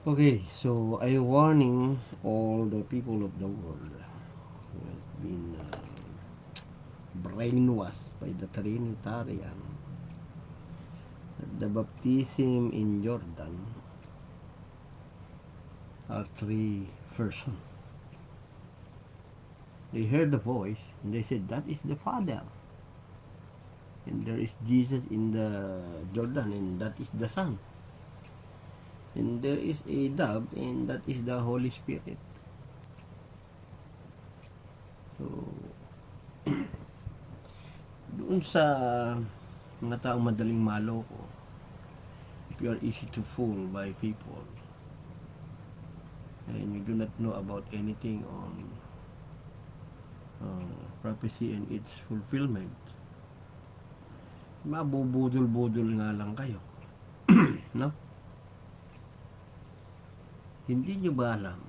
Okay, so I warning all the people of the world who have been brainwashed by the Trinitarian that the baptism in Jordan are three persons. They heard the voice and they said that is the Father, and there is Jesus in the Jordan, and that is the Son, and there is a dove, and that is the Holy Spirit. So doon sa mga taong madaling maloko, if you are easy to fool by people and you do not know about anything on prophecy and its fulfillment, mabubudol-budol nga lang kayo. No? Hindi nyo ba alam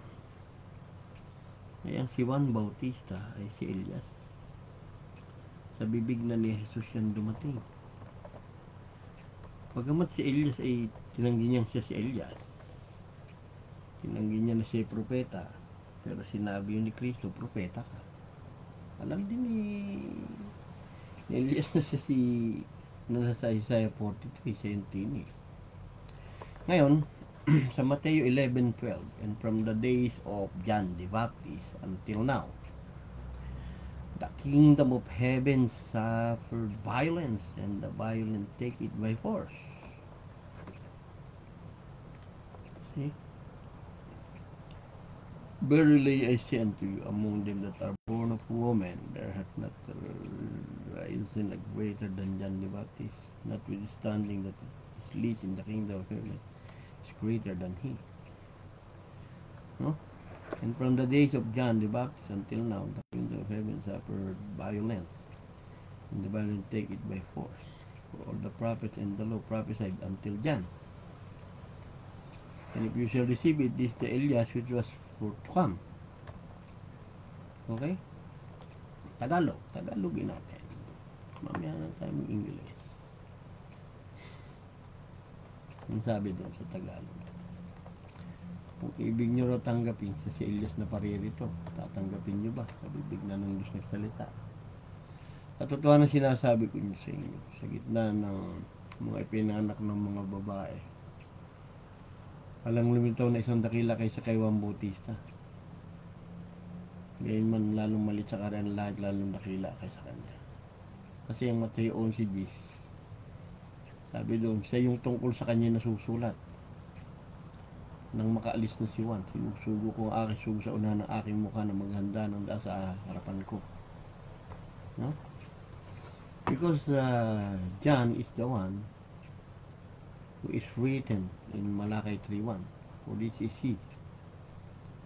ay ang si Juan Bautista ay si Elias? Sa bibig na ni Jesus yan dumating. Pagamat si Elias ay tinanggi niya siya si Elias, tinanggi niya na siya propeta, pero sinabi yun ni Kristo, propeta ka. Alam din ni Elias na siya si nasa Isaiah 43, siya yung tinig. Ngayon, sa Mateo 11:12, and from the days of John the Baptist until now, the kingdom of heaven suffered violence, and the violent take it by force. See? Verily I say unto you, among them that are born of woman, there hath not risen a greater than John the Baptist, notwithstanding that his least in the kingdom of heaven is greater than he. No? And from the days of John the Baptist until now, the kingdom of heaven suffered violence, and the violent take it by force. For all the prophets and the law prophesied until John. And if you shall receive it, this the Elias which was for to come. Okay? Tagalogin natin. Mamaya na tayo mag-English. Ang sabi doon sa Tagalog. Kung ibig nyo raw tanggapin sa si Elias na paririto, tatanggapin nyo ba? Sa bibig na ng Diyos nagsalita. Katotohanan sinasabi ko nyo sa inyo, sa gitna ng mga ipinanak ng mga babae, walang lumitaw na isang dakila kaysa kay Juan Bautista. Ngayon man lalong malit sa kanya, lahat lalong dakila kaysa kanya. Kasi ang Mateo 11:10, sabi doon, siya yung tungkol sa kanya nasusulat. Nang makaalis na si Juan, sinusugo ko ang aking sugo sa unahan ng aking mukha na maghanda ng daan sa harapan ko. No? Because John is the one who is written in Malachi 3:1. For this is he,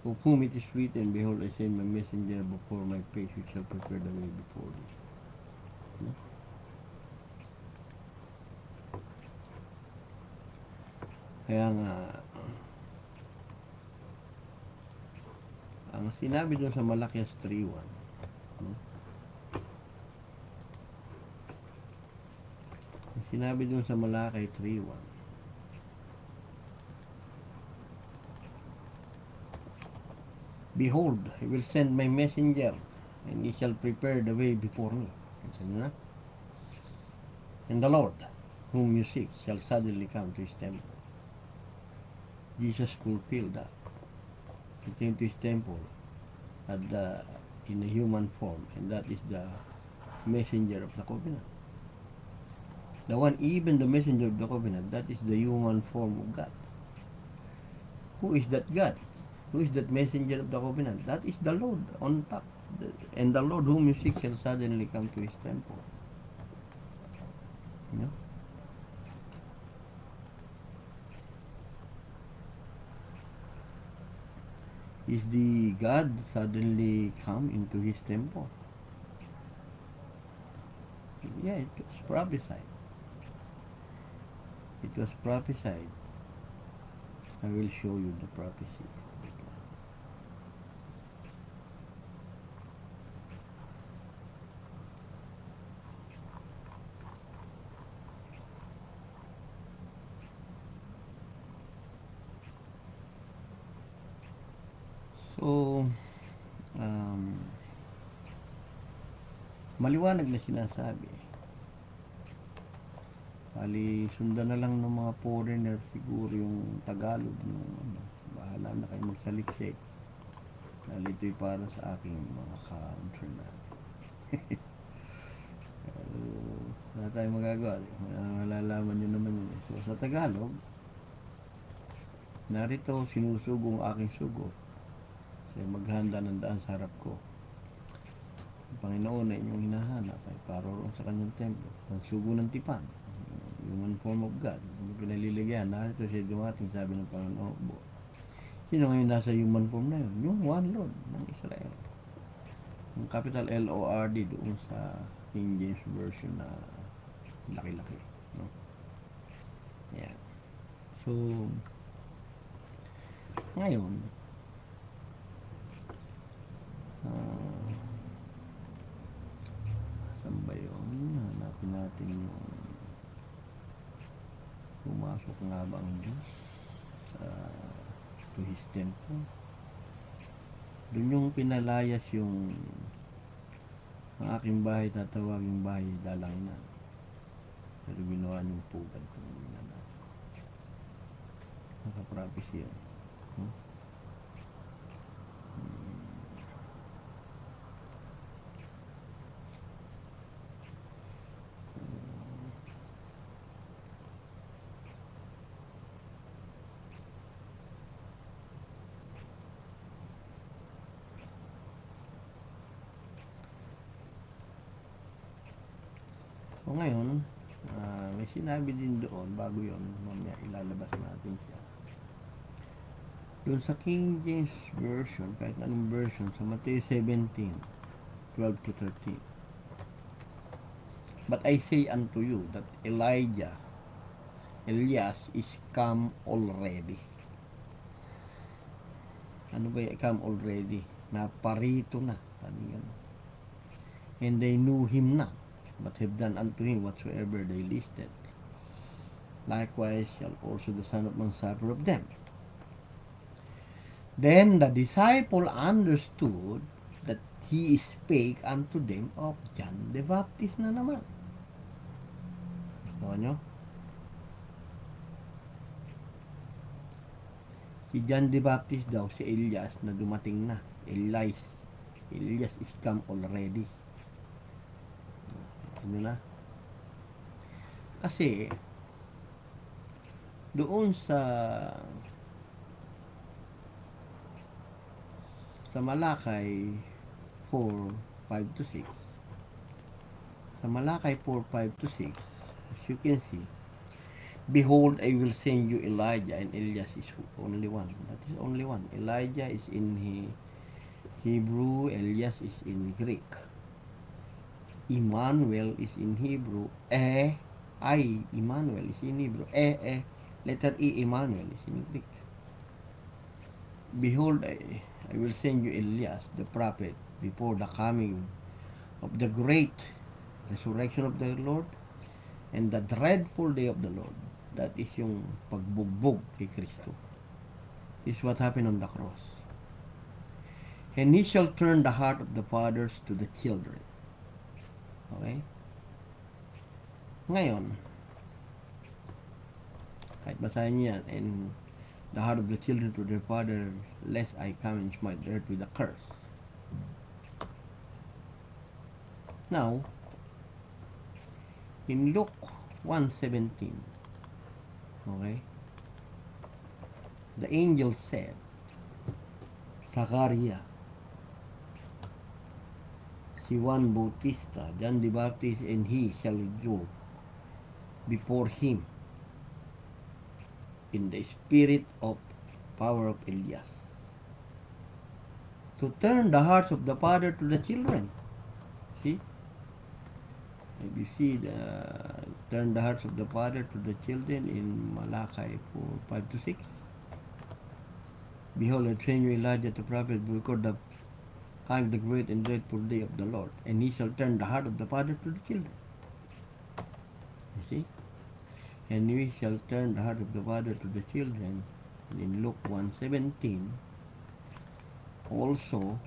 of whom it is written, behold, I send my messenger before my face, which shall prepare the way before thee. No? Kaya nga, ang sinabi doon sa Malachi 3:1, no? Ang sinabi doon sa Malachi 3:1, behold, I will send my messenger, and he shall prepare the way before me. And the Lord, whom you seek, shall suddenly come to his temple. Jesus fulfilled that. He came to his temple in a human form, and that is the messenger of the covenant. The one, even the messenger of the covenant, that is the human form of God. Who is that God? Who is that messenger of the covenant? That is the Lord on top. And the Lord whom you seek shall suddenly come to his temple. You know? Is the God suddenly come into his temple? Yeah, it was prophesied. It was prophesied. I will show you the prophecy. Maliwanag na sinasabi. Bali, sundan na lang ng mga foreigner siguro yung Tagalog. Bahala na kayo magsaliksik. Dahil ito'y para sa aking mga countrymen. Wala tayong magagawa. Malalaman nyo naman yun. So, sa Tagalog, narito sinusugong aking sugo. Kasi maghanda ng daan sa harap ko. Ang Panginoon na inyong hinahanap ay paroroon sa kanyang templo. Ang sugo ng tipan. Human form of God. Hindi pinaliligayan. Narito siya dumating, sabi ng Panginoon. Sino ngayon nasa human form na yun? Yung one Lord ng Israel. Yung capital L-O-R-D doon sa King James Version na laki-laki. No? Yan. So, ngayon, saan ba yun? Hanapin natin yung pumasok nga ba ang Diyos to His temple. Doon yung pinalayas yung ang aking bahay tatawaging bahay dalanginan. Pero ginawa niyong pugad kung natin. Nakaprapis yun. O ngayon, may sinabi din doon, bago yun, mamaya ilalabas natin siya. Doon sa King James Version, kahit anong version, sa Matthew 17, 12 to 13. But I say unto you that Elias is come already. Ano ba yung come already? Naparito na. And they knew him not, but have done unto him whatsoever they listed. Likewise shall also the Son of Man suffer of them. Then the disciple understood that he spake unto them of John the Baptist na naman. Gusto nyo? Si John the Baptist daw, si Elias na dumating na. Elias is come already. Ano na? Kasi doon sa Malakay 4:5 to 6. Sa Malakay 4:5 to 6, as you can see, behold, I will send you Elijah, and Elias is only one. That is only one. Elijah is in Hebrew, Elias is in Greek. Emmanuel is in Hebrew. Emmanuel is in Hebrew. Letter E, Emmanuel is in Greek. Behold, I will send you Elias, the prophet, before the coming of the great resurrection of the Lord and the dreadful day of the Lord. That is yung pagbugbog kay Kristo. This is what happened on the cross. And he shall turn the heart of the fathers to the children. Okay? Ngayon, kahit basahin niyo yan, and the heart of the children to their father, lest I come and smite the earth with a curse. Now, in Luke 1:17, okay, the angel said, Zachariah, si Juan Bautista, John the Baptist, and he shall go before him in the spirit of power of Elias, to turn the hearts of the father to the children. See? If you see turn the hearts of the father to the children in Malachi 4:5 to 6. Behold, I train you Elijah the prophet before the time the great and dreadful day of the Lord, and he shall turn the heart of the father to the children. You see? And we shall turn the heart of the father to the children. And in Luke 1:17, also,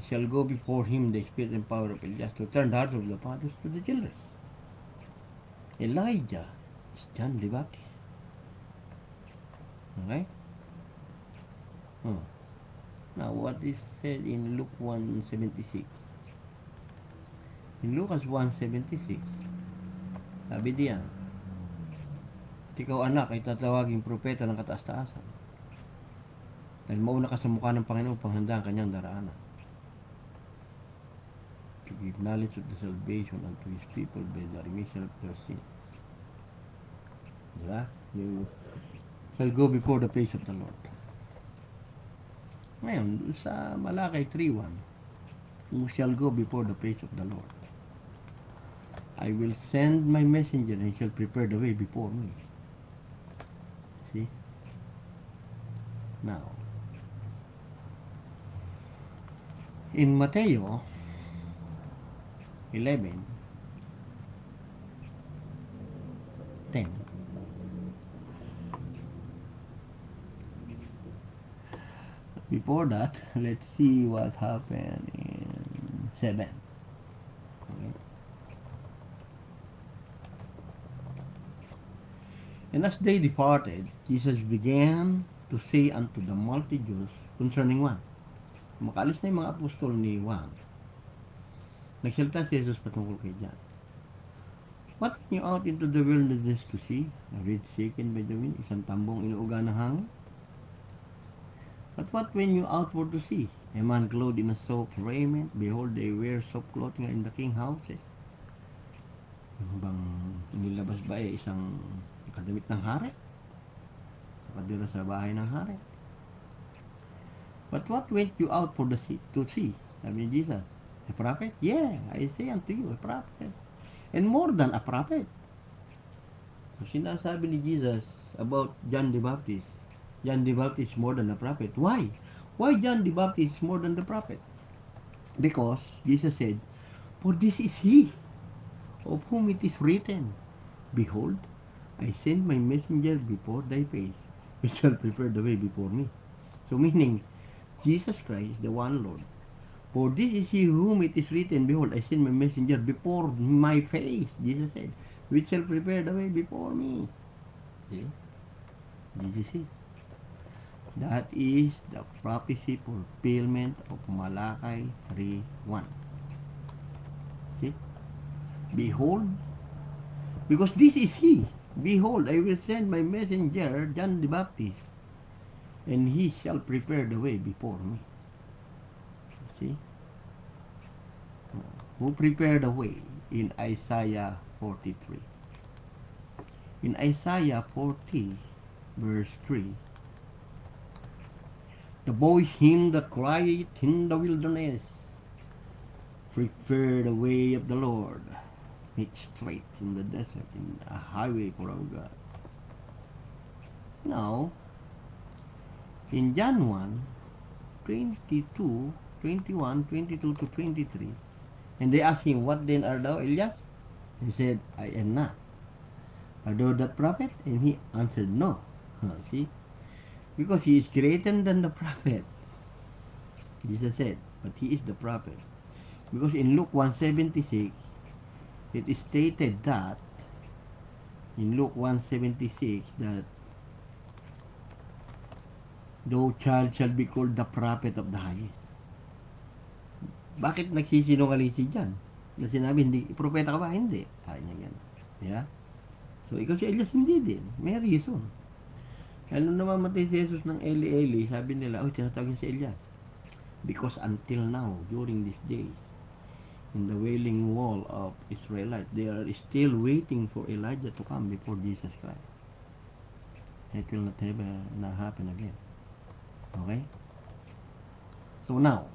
shall go before him the spirit and power of Elias to turn the hearts of the fathers to the children. Elijah is John the Baptist. Okay? Now, what is said in Luke 1:76? In Lucas 1:76, sabi diyan, ikaw anak ay tatawaging propeta ng kataas-taasan. Dahil mauna ka sa mukha ng Panginoon upang handa ang kanyang daraanan. To give knowledge of the salvation unto His people by the remission of their sins. Diba? You shall go before the face of the Lord. Ngayon, sa Malakay 3:1, who shall go before the face of the Lord? I will send my messenger and shall prepare the way before me. See? Now, in Mateo 11:10, before that, let's see what happened in 7. Okay. And as they departed, Jesus began to say unto the multitudes concerning Juan. Makaalis na yung mga apostol ni Juan. Nagsalita si Jesus patungkol kay John. What went you out into the wilderness to see? A reed shaken by the wind, isang tambong inuuga ng hangin? But what went you out for to see? A man clothed in a soft raiment? Behold, they wear soft clothing in the king's houses. Yung bang inilabas ba isang kadamit ng hari? Nakadira sa bahay ng hari. But what went you out for to see? Sabi ni Jesus, a prophet? Yeah, I say unto you, a prophet. And more than a prophet. So, sinasabi ni Jesus about John the Baptist, John the Baptist is more than a prophet. Why? Why John the Baptist is more than the prophet? Because Jesus said, for this is he of whom it is written, behold, I send my messenger before thy face, which shall prepare the way before me. So meaning, Jesus Christ, the one Lord, for this is he whom it is written, behold, I send my messenger before my face, Jesus said, which shall prepare the way before me. See? This is it. That is the prophecy fulfillment of Malakay 3:1. See? Behold, because this is he. Behold, I will send my messenger, John the Baptist, and he shall prepare the way before me. See? Who prepared the way? In Isaiah 43. In Isaiah 40, verse 3, the voice him that crieth in the wilderness, prepare the way of the Lord, make straight in the desert, in a highway for our God. Now, in John 1:22, 21, 22 to 23, and they asked him, what then art thou, Elias? He said, I am not. Art thou that prophet? And he answered, no. See? Because he is greater than the prophet. Jesus said, but he is the prophet. Because in Luke 1:76, it is stated that, in Luke 1:76, that thou child shall be called the prophet of the highest. Bakit nagsisinungaling si John? Na sinabi, hindi, propeta ka ba? Hindi. Kaya niya gano'n. Yeah? So, ikaw si Elias, hindi din. May reason. Kaya nung namamatay si Jesus ng Eli, sabi nila, oh, tinatawag niya si Elias. Because until now, during these days, in the wailing wall of Israelites, they are still waiting for Elijah to come before Jesus Christ. It will not ever happen again. Okay? So now,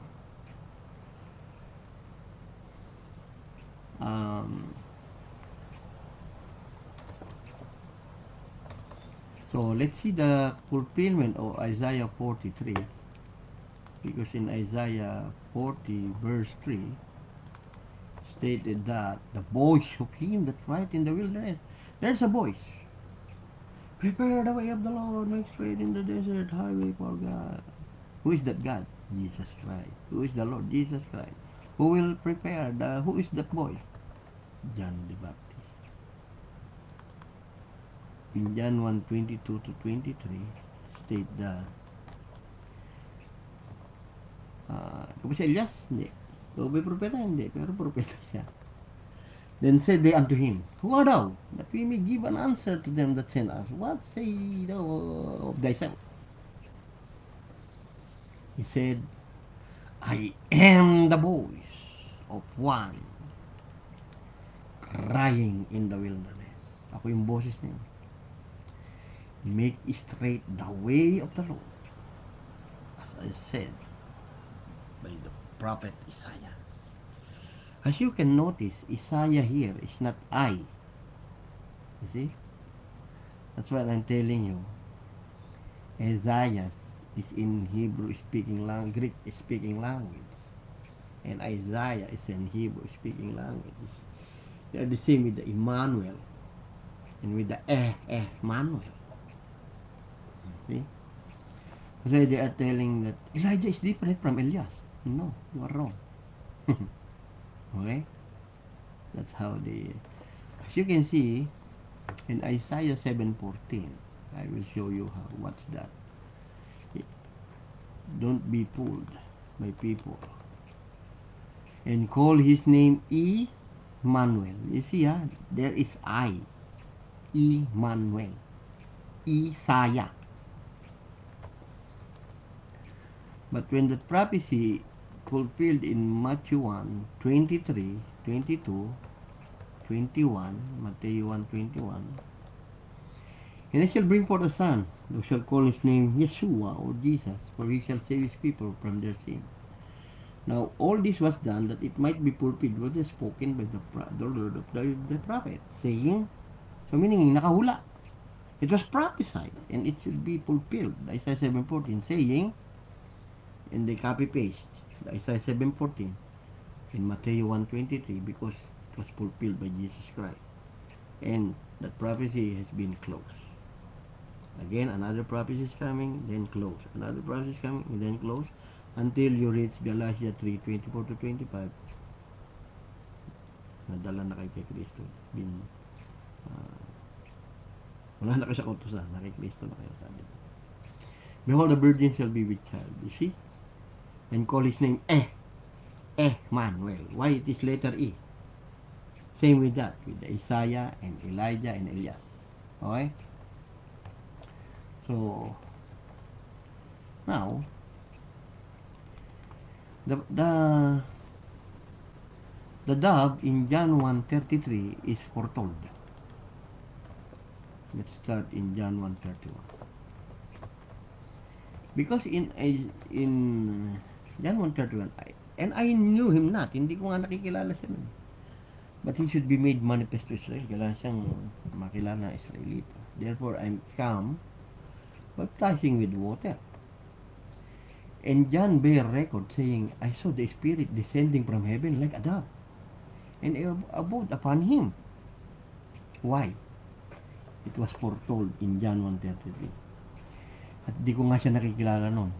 so let's see the fulfillment of Isaiah 43, because in Isaiah 40 verse 3 stated that the voice of him that cried in the wilderness, there's a voice, prepare the way of the Lord, make straight in the desert highway for God. Who is that God? Jesus Christ. Who is the Lord? Jesus Christ. Who will prepare who is that boy? John the Baptist. In John 1:22 to 23, state that kung si Elias, hindi. Kung may propeta, hindi. Pero propeta siya. Then said they unto him, Who art thou, that we may give an answer to them that send us? What say thou of thyself? He said, I am the voice of one crying in the wilderness. Ako yung boses niya. Make straight the way of the Lord, as I said by the prophet Isaiah. As you can notice, Isaiah here is not I. You see? That's what I'm telling you. Isaiah is in Hebrew speaking language, Greek speaking language. And Isaiah is in Hebrew speaking language. They are the same with the Emmanuel and with the Manuel. See? So they are telling that Elijah is different from Elias. No, you are wrong. Okay? That's how they... As you can see, in Isaiah 7:14, I will show you what's that. Don't be fooled, my people. And call his name Emmanuel. You see, there is I. Emmanuel. Isaiah. But when the prophecy fulfilled in Matthew 1, 23, 22, 21, Matthew 1, 21, and he shall bring forth a son, who shall call his name Yeshua, or Jesus, for he shall save his people from their sin. Now, all this was done that it might be fulfilled what is spoken by the Lord of the prophet, saying, so meaning, nakahula. It was prophesied, and it should be fulfilled. Isaiah 7:14, saying, and they copy-paste Isaiah 7:14 in Matthew 1:23 because it was fulfilled by Jesus Christ. And that prophecy has been closed. Again, another prophecy is coming, then close. Another prophecy is coming, and then close. Until you reach Galatians 3:24 to 25. Nadala na kay Kristo. Wala na kayo sa kautusan. Na kay Kristo na kayo, sabi. Behold, the virgin shall be with child. You see? And call his name Manuel. Why it is letter E? Same with that, with the Isaiah and Elijah and Elias. Okay? So, now, the dove in John 1:33 is foretold. Let's start in John 1:31. Because in John 1:31, and I knew him not, hindi ko nga nakikilala siya nun. But he should be made manifest to Israel. Kailangan siyang makilala na Israelita. Therefore, I'm come baptizing with water. And John bear record saying, I saw the Spirit descending from heaven like a dove, and abode upon him. Why? It was foretold in John 1:33. At di ko nga siya nakikilala noon.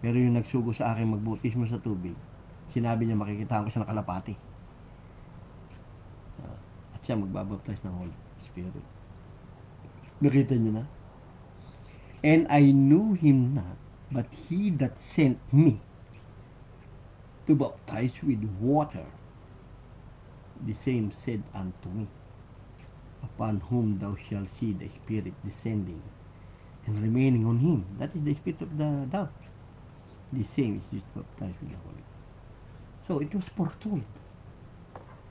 Pero yung nagsugo sa akin magbautismo sa tubig, sinabi niya makikita ko siya na kalapati. At siya magbabaptize ng Holy Spirit. Nakita niyo na? And I knew him not, but he that sent me to baptize with water, the same said unto me, upon whom thou shalt see the Spirit descending and remaining on him. That is the Spirit of the dove. The same is baptized with the Holy Ghost. So it was foretold.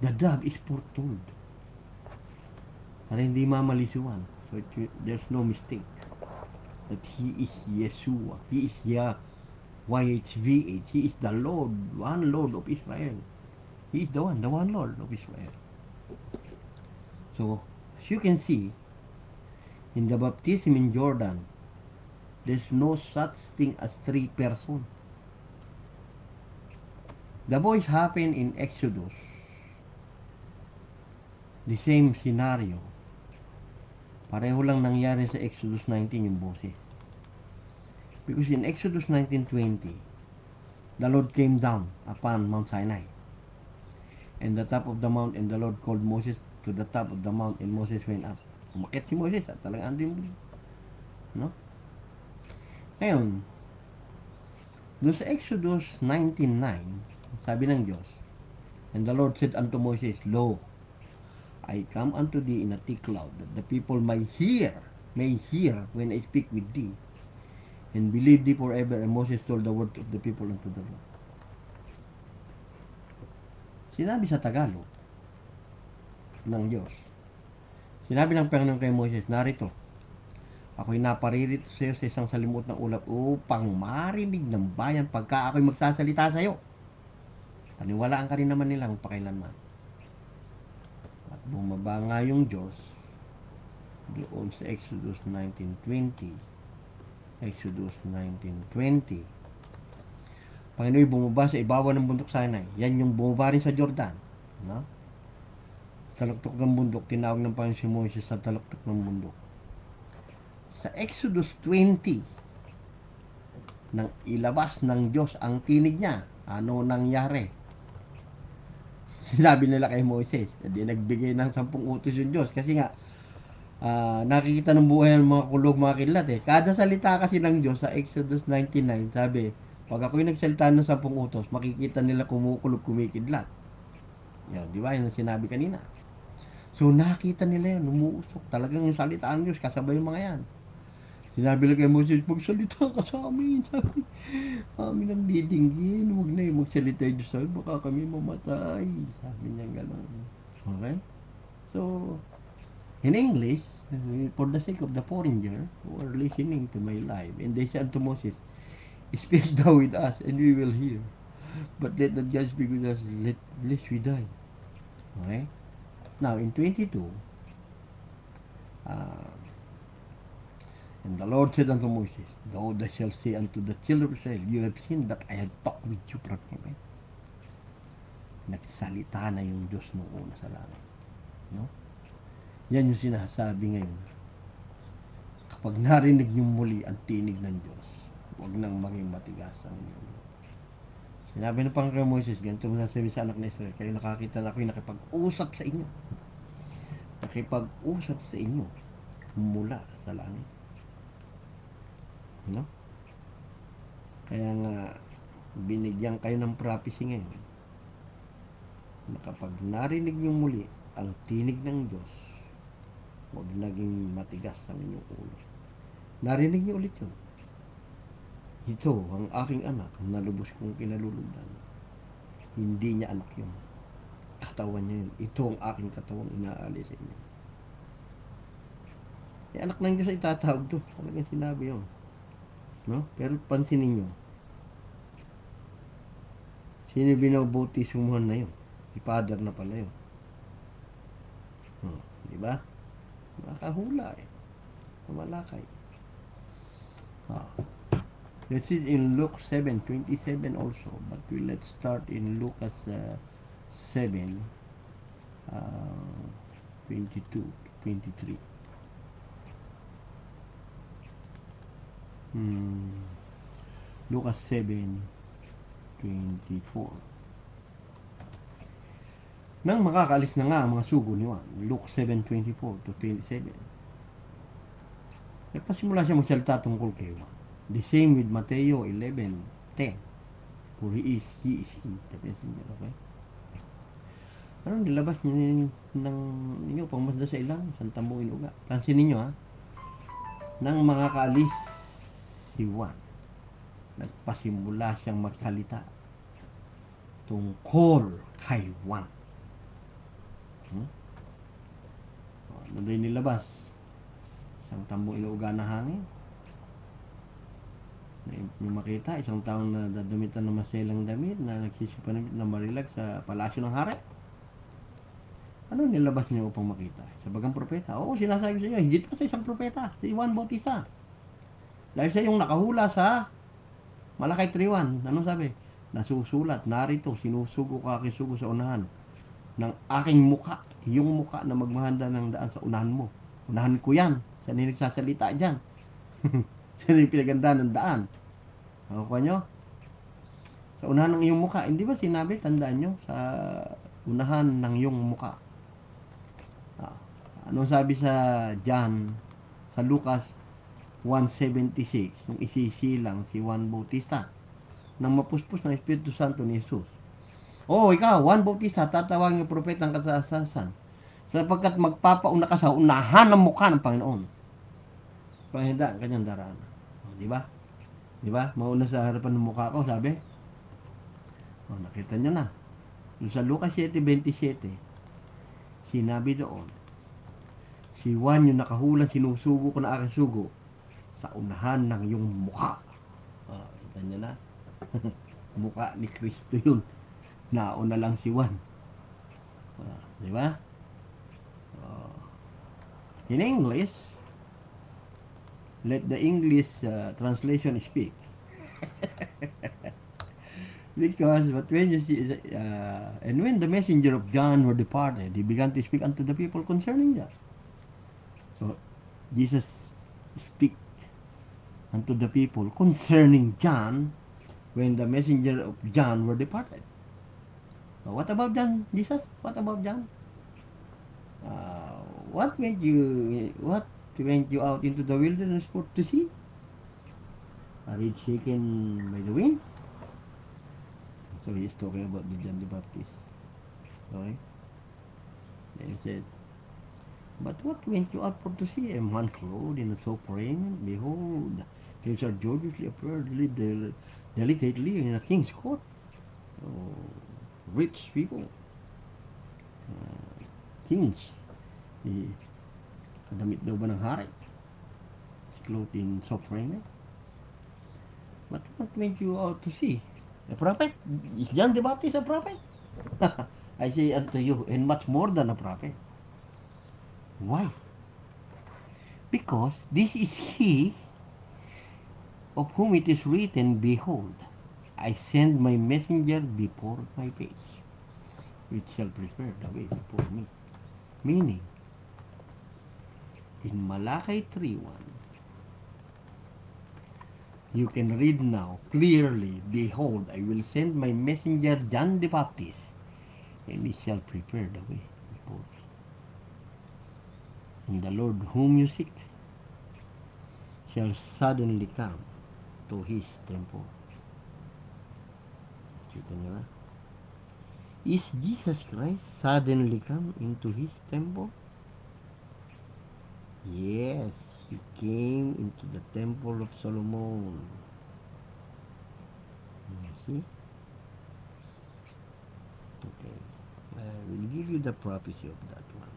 The dove is foretold. Para hindi mamalisuan. So there's no mistake that he is Yeshua. He is YHVH. He is the Lord, one Lord of Israel. He is the one Lord of Israel. So, as you can see, in the baptism in Jordan, there's no such thing as 3 persons. The voice happened in Exodus. The same scenario. Pareho lang nangyari sa Exodus 19 yung boses. Because in Exodus 19:20, the Lord came down upon Mount Sinai, and the top of the mount, and the Lord called Moses to the top of the mount, and Moses went up. Umakit si Moses at talagang andun, no? Ngayon, dun sa Exodus 19:9, sabi ng Diyos, and the Lord said unto Moses, Lo, I come unto thee in a thick cloud, that the people may hear when I speak with thee, and believe thee forever. And Moses told the word of the people unto the Lord. Sinabi sa Tagalog ng Diyos, sinabi ng Panginoon kay Moses, narito, ako'y naparirito sa iyo sa isang salimut ng ulap upang marinig ng bayan pagka ako'y magsasalita sa iyo. Paniwalaan ka rin naman nila kung pakailanman. At bumaba nga yung Diyos doon sa Exodus 19:20. Exodus 19:20. Panginoon bumaba sa ibabaw ng bundok Sinai. Yan yung bumaba rin sa Jordan. No? Taluktok ng bundok. Tinawag ng Panginoon si Moses sa taluktok ng bundok. Sa Exodus 20, nang ilabas ng Diyos ang tinig niya, ano nangyari? Sinabi nila kay Moses, hindi nagbigay ng 10 utos yung Diyos. Kasi nga, nakikita ng buhay ng mga kulog, mga kidlat eh. Kada salita kasi ng Diyos sa Exodus 19:9, sabi, pag ako'y nagsalita ng 10 utos, makikita nila kumukulog, kumikidlat. Yan, di ba? Yan ang sinabi kanina. So, nakita nila yun, umuusok. Talagang yung salita ng Diyos, kasabay yung mga yan. Sinabi lang kay Moses, magsalita ka sa amin. Sabi, amin ang didinggin. Huwag na yung magsalita yung Diyos. Sabi, baka kami mamatay. Sabi niya gano'n. Okay? So, in English, for the sake of the foreigner who are listening to my life, and they said to Moses, speak thou with us, and we will hear. But let not God speak with us, lest we die. Okay? Now, in 22, and the Lord said unto Moses, thou shalt say unto the children of Israel, you have seen that I have talked with you from heaven. Nagsalita na yung Diyos noong una sa langit. No? Yan yung sinasabi ngayon. Kapag narinig niyo muli ang tinig ng Diyos, huwag nang maging matigas ang inyong. Sinabi na pang kay Moses, ganito mo sasabi sa anak na Israel, kayo nakakita na ako'y nakipag-usap sa inyo. Nakipag-usap sa inyo mula sa langit. No? Kaya nga, binigyan kayo ng prophecy ngayon na kapag narinig niyo muli ang tinig ng Diyos, huwag naging matigas ang inyong ulo. Narinig niyo ulit yun. Ito ang aking anak na lubos kong kinalulugdan. Hindi niya anak yun. Katawan niya yun. Ito ang aking katawang inaali sa inyo. Eh, anak ng Diyos ay tatawag to. Talagang sinabi yun. No? Pero pansinin nyo, sino binabuti sumuhan na yun? Si Father na pala yun. Di ba? Nakahula eh. Malakay. Let's see in Luke 7:27 also. But let's start in Lucas 7, 22, 23. Lucas 7:24. Nang makakaalis na nga ang mga sugo ni Juan, Luke 7:24 to 27. Nagpasimula siya magsalita tungkol kay Juan. The same with Mateo 11:10. For he is he, the messenger. Okay? Anong nilabas ninyo pangmasda sa ilang santambuin uga? Pansin ninyo ha? Nang makakaalis si Juan, nagpasimula siyang magsalita tungkol kay Juan. Ano din nilabas? Isang tambong inuuga na hangin. May makita, isang taong na dadamitan ng maselang damit na nagsisipanamit na marilag sa palasyo ng hari. Ano nilabas niyo upang makita? Sa bagang propeta. Oo, sinasabi ko sa inyo, higit pa sa isang propeta, si Juan Bautista. Dahil sa yung nakahula sa Malakay 3:1, anong sabi? Nasusulat, narito, sinusugo ka aking sugo sa unahan ng aking muka, yung muka na magmahanda ng daan sa unahan mo. Unahan ko yan. Saan nagsasalita dyan? Sino yung pinaganda ng daan? Nakukuha nyo? Sa unahan ng iyong muka. Hindi ba sinabi, tandaan nyo? Sa unahan ng iyong muka. Ah, anong sabi sa John, sa Lucas 1:76, nung isisilang si Juan Bautista nang mapuspos ng Espiritu Santo ni Jesus. Oh, ikaw, Juan Bautista, tatawagin ng propeta ng kasasasan sapagkat magpapauna ka sa unahan ng mukha ng Panginoon. Panghanda ang kanyang daraanan. Oh, di ba? Di ba? Mauna sa harapan ng mukha ko, sabi. Oh, nakita nyo na. Yung sa Lucas 7:27, sinabi doon, si Juan yung nakahulan, sinusugo ko na aking sugo sa unahan ng iyong mukha. Oh, kita nyo na. Mukha ni Kristo yun. Nauna lang si Juan. Oh, di ba? Oh. In English, let the English translation speak. Because, but when you see, and when the messenger of John were departed, he began to speak unto the people concerning John. So, Jesus speak unto the people concerning John when the messenger of John were departed. So, what about John, Jesus? What about John? What went you out into the wilderness for to see? Are you shaken by the wind? So he is talking about the John the Baptist. Okay? Then he said, but what went you out for to see? A man clothed in a soft raiment? Behold, they shall joyously appear delicately in a king's court. Oh, rich people, kings. Kadamit daw ba ng hari? He's clothed in soft raiment. But what went you out to see? A prophet? Is John the Baptist a prophet? I say unto you, and much more than a prophet. Why? Because this is he of whom it is written, behold, I send my messenger before my face, which shall prepare the way before me. Meaning, in Malachi 3:1, you can read now clearly, behold, I will send my messenger John the Baptist, and he shall prepare the way before me. And the Lord whom you seek shall suddenly come to his temple. Kita niyo ba? Is Jesus Christ suddenly come into his temple? Yes, he came into the temple of Solomon. You see? Okay. I will give you the prophecy of that one.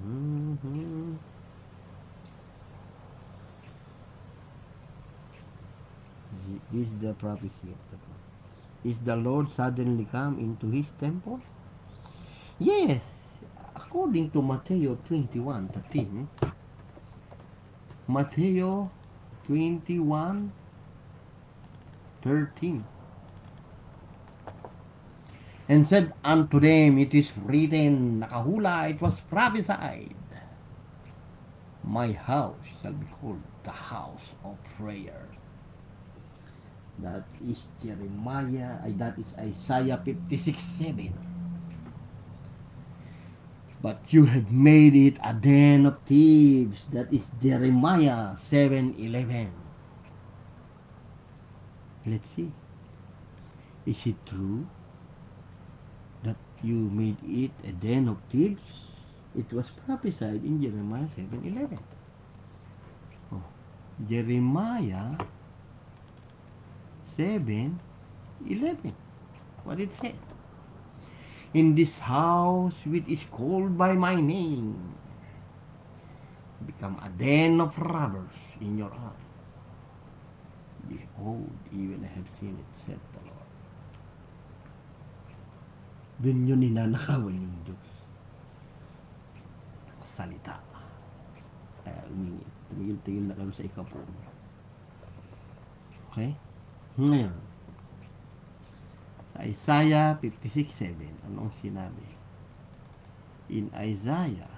Mm-hmm. This is the prophecy of the one. Is the Lord suddenly come into his temple? Yes, according to Matthew 21:13. Matthew 21:13. And said unto them, it is written, nakahula, it was prophesied, my house shall be called the house of prayer. That is Jeremiah, that is Isaiah 56:7. But you have made it a den of thieves. That is Jeremiah 7:11. Let's see. Is it true that you made it a den of thieves? It was prophesied in Jeremiah 7:11. Oh, Jeremiah 7:11. What it said? In this house which is called by my name, become a den of robbers in your eyes. Behold, even I have seen it, said the Lord. Doon yun ninanakawan yung Diyos. Salita. Kaya tumigil-tigil na kami sa ikapo. Okay? Ngayon, sa Isaiah 56:7, anong sinabi? In Isaiah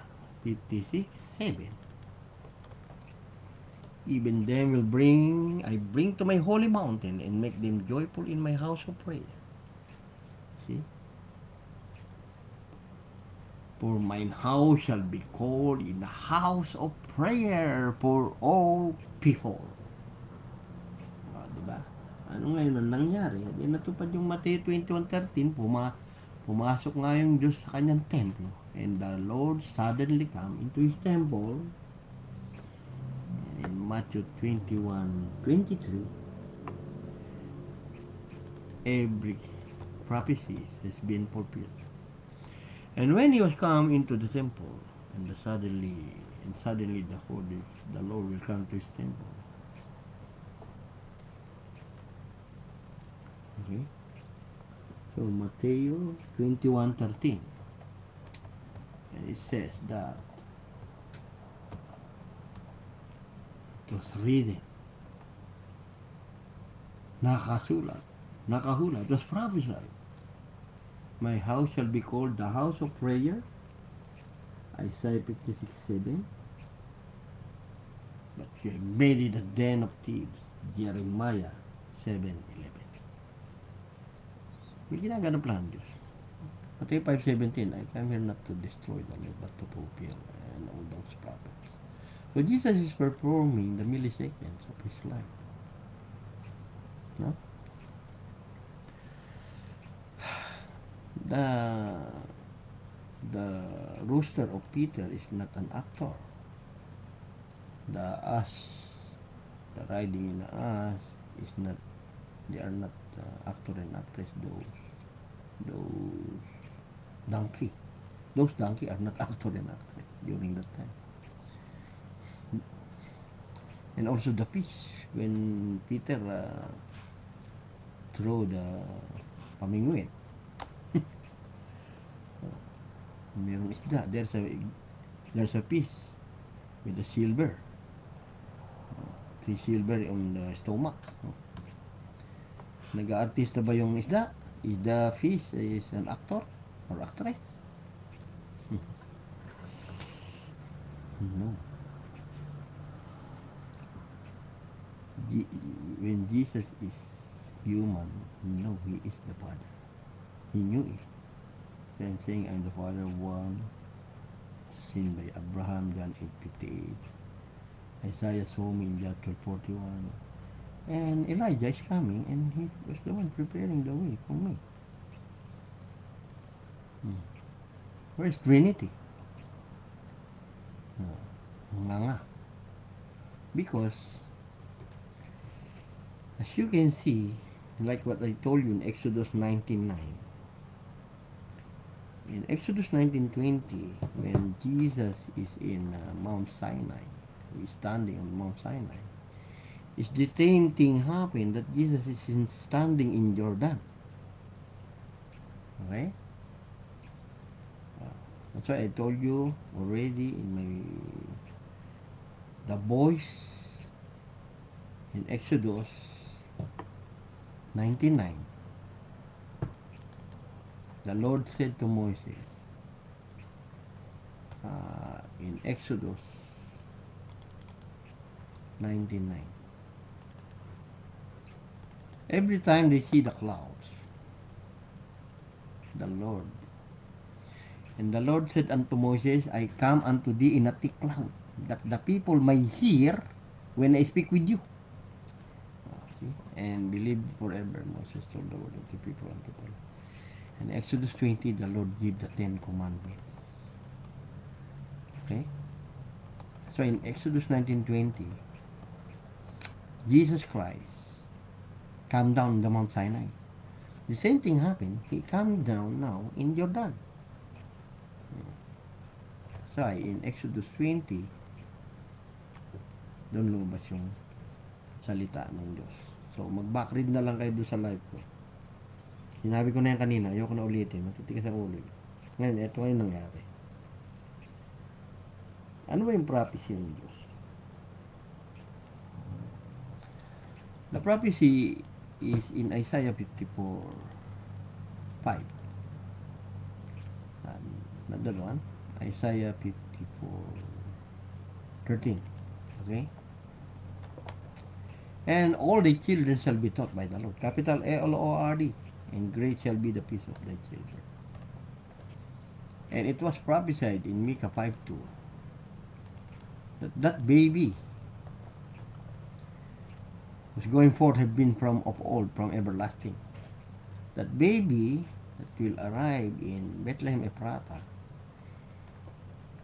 56:7. Even them I bring to my holy mountain and make them joyful in my house of prayer. See? For mine house shall be called in the house of prayer for all people. Diba? Ano ngayon ang nangyari? Di natupad yung Matthew 21:13, pumasok nga yung Diyos sa kanyang templo. And the Lord suddenly come into His temple. In Matthew 21:23, every prophecy has been fulfilled. And when He was come into the temple, and suddenly the Lord will come to His temple. Okay? So Matthew 21:13, and it says that it was written, nakahula, it was prophesied. My house shall be called the house of prayer, Isaiah 56:7. But you have made it a den of thieves, Jeremiah 7:11. May ginagawa plan Diyos. Matthew 5:17, I come here not to destroy the law, but to fulfill and all those prophets. So Jesus is performing the milliseconds of His life. No? The rooster of Peter is not an actor. The ass, the riding in the ass is not. They are not actor and actress. Those donkey. Those donkey are not actor and actress during that time. And also the fish, when Peter threw the pamingwit, mayroong isda. There's a fish with a silver. 3 silver on the stomach. Nag-aartista ba yung isda? Is the fish is an actor or actress? No. When Jesus is human, no, He is the Father. He knew it. So I'm saying I'm the Father one, seen by Abraham, John 8:58. Isaiah saw me in John 12:41. And Elijah is coming, and he was the one preparing the way for me. Where's Trinity? Nga. Because, as you can see, like what I told you in Exodus 19:9, in Exodus 19:20, when Jesus is in Mount Sinai, He is standing on Mount Sinai, it's the same thing happened that Jesus is standing in Jordan. Okay? That's why I told you already in the voice in Exodus 19:9. The Lord said to Moses in Exodus 19:9. Every time they see the clouds, the Lord. And the Lord said unto Moses, I come unto thee in a thick cloud, that the people may hear when I speak with you. See? And believe forever, Moses told the word of the people unto them. In Exodus 20, the Lord gave the 10 commandments. Okay? So in Exodus 19:20, Jesus Christ came down the Mount Sinai. The same thing happened. He came down now in Jordan. So in Exodus 20, doon lumabas yung salita ng Diyos. So mag-backread na lang kayo doon sa live ko. Sinabi ko na yan kanina, ayoko na ulitin, matitigas ang ulo. Ngayon, ito ngayon nangyari. Ano ba yung prophecy ng Diyos? The prophecy is in Isaiah 54:5. Another one, Isaiah 54:5. 13. Okay? And all the children shall be taught by the Lord. Capital A-L-O-R-D. And great shall be the peace of thy children. And it was prophesied in Micah 5:2 that that baby whose going forth have been from of old, from everlasting. That baby that will arrive in Bethlehem Ephrata,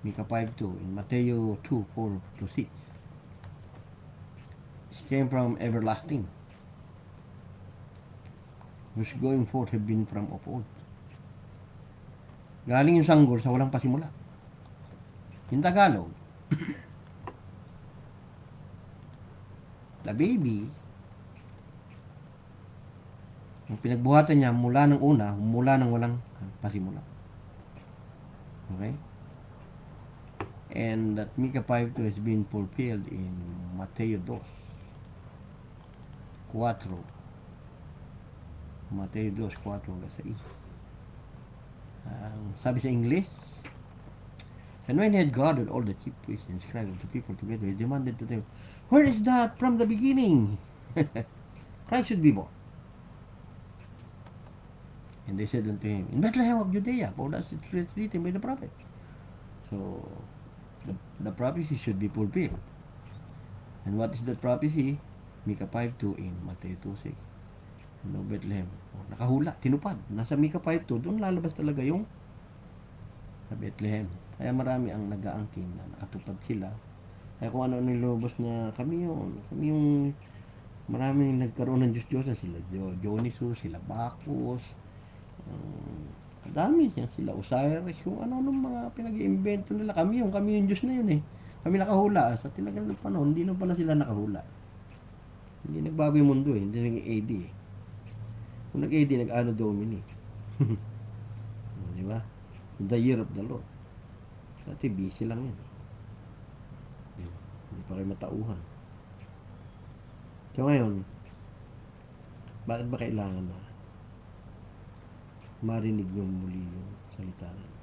Micah 5:2, in Matthew 2:4-6, came from everlasting, whose going forth have been from of old. Galing yung sanggol sa walang pasimula. In Tagalog, the baby, yung pinagbuhatan niya mula ng una, mula ng walang pasimula. Okay? And that Micah 5:2 has been fulfilled in Matthew 2:4. Matthew 2:4-6. Sabi sa English, and when he had gathered all the chief priests and scribes of the people together, he demanded to them, where is that from the beginning? Christ should be born. And they said unto him, in Bethlehem of Judea, for thus it is written by the prophet. So, the prophecy should be fulfilled. And what is that prophecy? Micah 5:2 in Matthew 2:6. No, Bethlehem. Nakahula, tinupad. Nasa Micah 5:2, doon lalabas talaga yung sa Bethlehem. Kaya marami ang nag-aangkin na nakatupad sila. Kaya kung ano nilobos na kami yung maraming nagkaroon ng Diyos-Diyosa, sila Dionysus, sila Bacchus, dami siya, sila Osiris, kung ano mga pinag-iimbento nila. Kami yung Diyos na yun eh. Kami nakahula. Sa tinagal ng panahon, hindi na pala sila nakahula. Hindi nagbago yung mundo eh. Hindi naging AD eh. Kung nag-AD, nag-ano Domini. Di ba? The year of the Lord. Dati busy lang yan. Hindi pa kayo matauhan. So ngayon, bakit ba kailangan na marinig nyo muli yung salita na?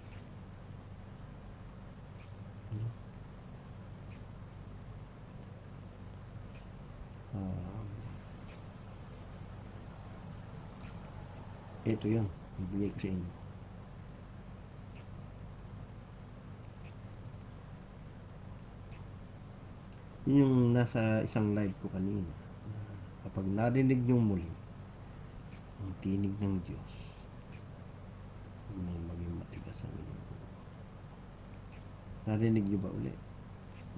Ito yun. Ibigay ko sa inyo. Yun yung nasa isang live ko kanina. Kapag narinig nyo muli ang tinig ng Diyos, huwag nang maging matigas ang inyong buhay. Narinig nyo ba ulit?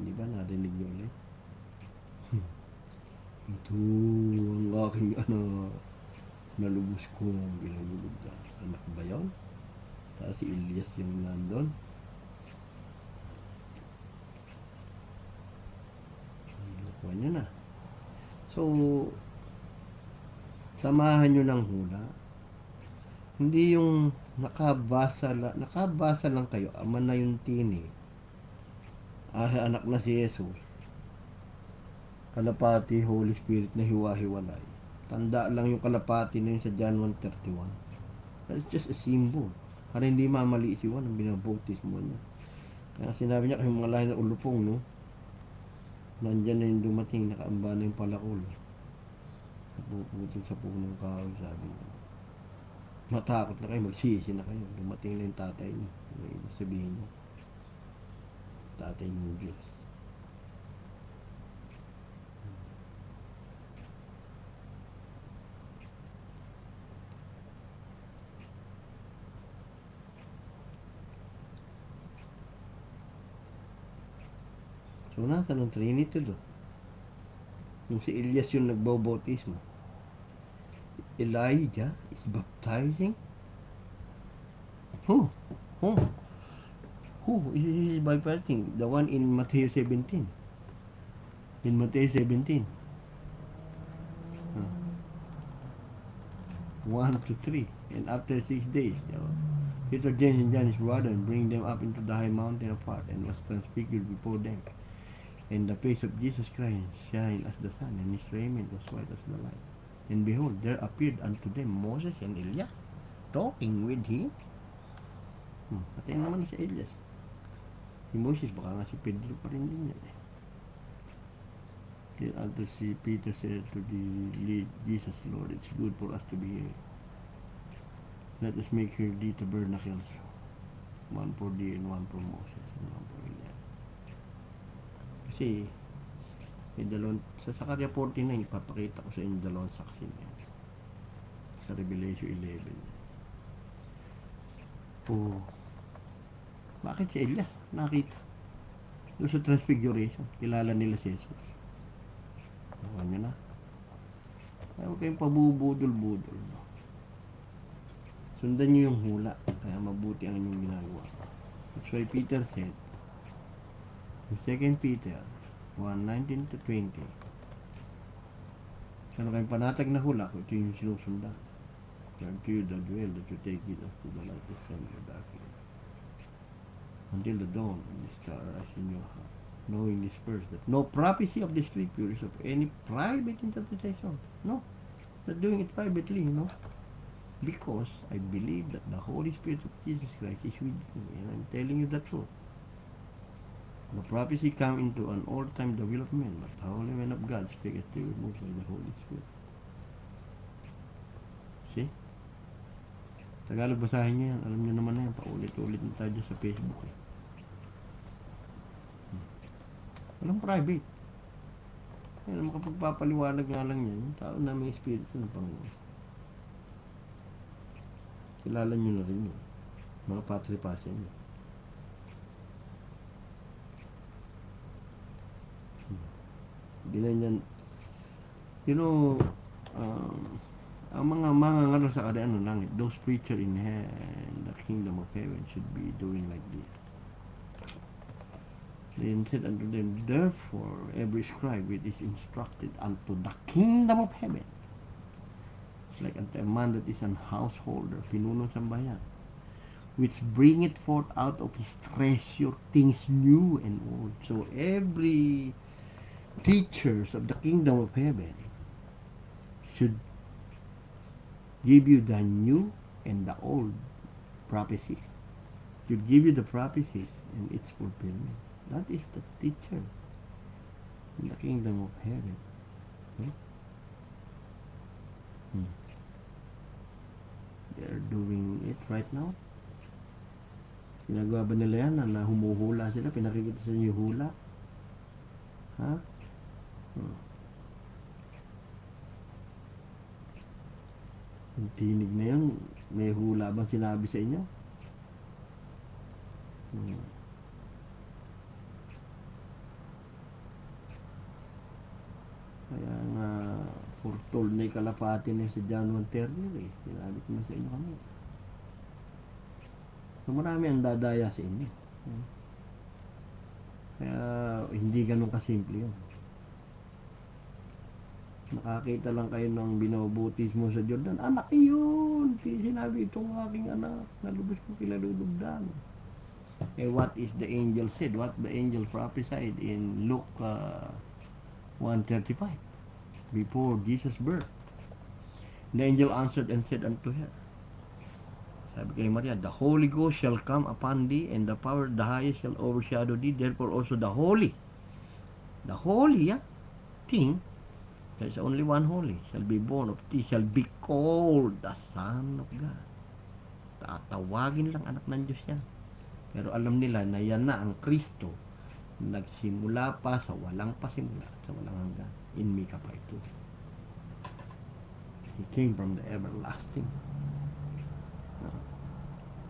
Hindi ba narinig nyo ulit? Ito ang aking nalubos ko binulog na anak ba yun? Tapos si Elias yung nandun. Nakuha nyo na. So, samahan nyo ng hula. Hindi yung nakabasa lang kayo, ama na yung tinig. Anak na si Jesus. Kalapati, Holy Spirit na hiwa-hiwalay. Tanda lang yung kalapati na yun sa John 1:31. That's just a symbol. Para hindi mamali si Juan ang binabotis mo niya. Kaya sinabi niya kayong mga lahi na ulupong, no? Nandyan na yung dumating, nakaamba na yung palakol. Napuputin sa punong kahoy, sabi niya. Matakot na kayo, magsisi na kayo. Dumating na yung tatay niyo. Ibig sabihin niyo. Tatay niyo Diyos. So, nasa ng Trinity doon. Yung si Elias yung nagbabautismo. Elijah is baptizing. Who is baptizing? The one in Matthew 17. In Matthew 17. 1-3. And after 6 days, Peter, James, and John his brother, and bring them up into the high mountain apart, and was transfigured before them. And the face of Jesus Christ shined as the sun, and his raiment was white as the light. And behold, there appeared unto them Moses and Elias, talking with him. Pati naman si Elias. Si Moses, baka nga si Pedro pa rin din yan eh. Then unto si Peter said to the Jesus, Lord, it's good for us to be here. Let us make here the tabernacles, one for thee and one for Moses and one for Elias. Kasi may dalawang, sa Zechariah 49, ipapakita ko sa inyo dalawang saksi niya. Sa Revelation 11. Oh, bakit si Elias nakita? Doon sa Transfiguration, kilala nila si Jesus. Alam nyo na. Kaya huwag kayong pabubudol-budol. No? Sundan nyo yung hula. Kaya mabuti ang inyong ginagawa. That's why Peter said, in 2 Peter 1:19 to 20, kaya kayong panatag na hula, kung ito yung sinusundan. Turn to you the dwell that you take it as to the light is come in the darkness. Until the dawn and the star arise in your heart. Knowing this first, that no prophecy of the scripture is of any private interpretation. No, not doing it privately, because I believe that the Holy Spirit of Jesus Christ is with me, and I'm telling you the truth. The prophecy come into an old time the will of men, but the holy men of God speak as they were moved by the Holy Spirit. See? Tagalog, basahin niyo yan. Alam niyo naman na yan. Paulit-ulit na tayo sa Facebook eh. Walang private. Yan, makapagpapaliwanag nga lang yan. Yung tao na may espiritu ng Panginoon. Kilala nyo na rin yun. Mga patripasin nyo. Hindi na yan. You know, ang mga ngalo sa kadaan ng langit, those preachers in the kingdom of heaven should be doing like this. Then said unto them, therefore every scribe which is instructed unto the kingdom of heaven, it's like unto a man that is an householder, pinunong sambayan, which bringeth forth out of his treasure things new and old. So every teachers of the kingdom of heaven should give you the new and the old prophecies. Should give you the prophecies and its fulfillment. That is the teacher in the kingdom of heaven. They are doing it right now. Ginagawa ba nila yan na humuhula sila? Pinakikita sa inyo hula? Ha? Yung tinig na yun, may hula bang sinabi sa inyo? Kaya nga, foretold na ikalapati na sa John 1:30 eh. Sinabi ko na sa inyo kami. So marami ang dadaya sa inyo. Kaya hindi ganun kasimple yun. Nakakita lang kayo ng binobutismo sa Jordan. Anak yun! Sinabi itong aking anak. Nalubos ko kinalulugdan. Eh what is the angel said? What the angel prophesied in Luke 1:35 before Jesus' birth. The angel answered and said unto her, sabi kay Maria, the Holy Ghost shall come upon thee, and the power of the highest shall overshadow thee. Therefore also the holy thing, there's only one holy, shall be born of thee, shall be called the Son of God. Tatawagin lang anak ng Diyos yan. Pero alam nila na yan na ang Kristo, nagsimula pa sa walang pasimula, sa walang hanggan. In Micah 5:2. He came from the everlasting.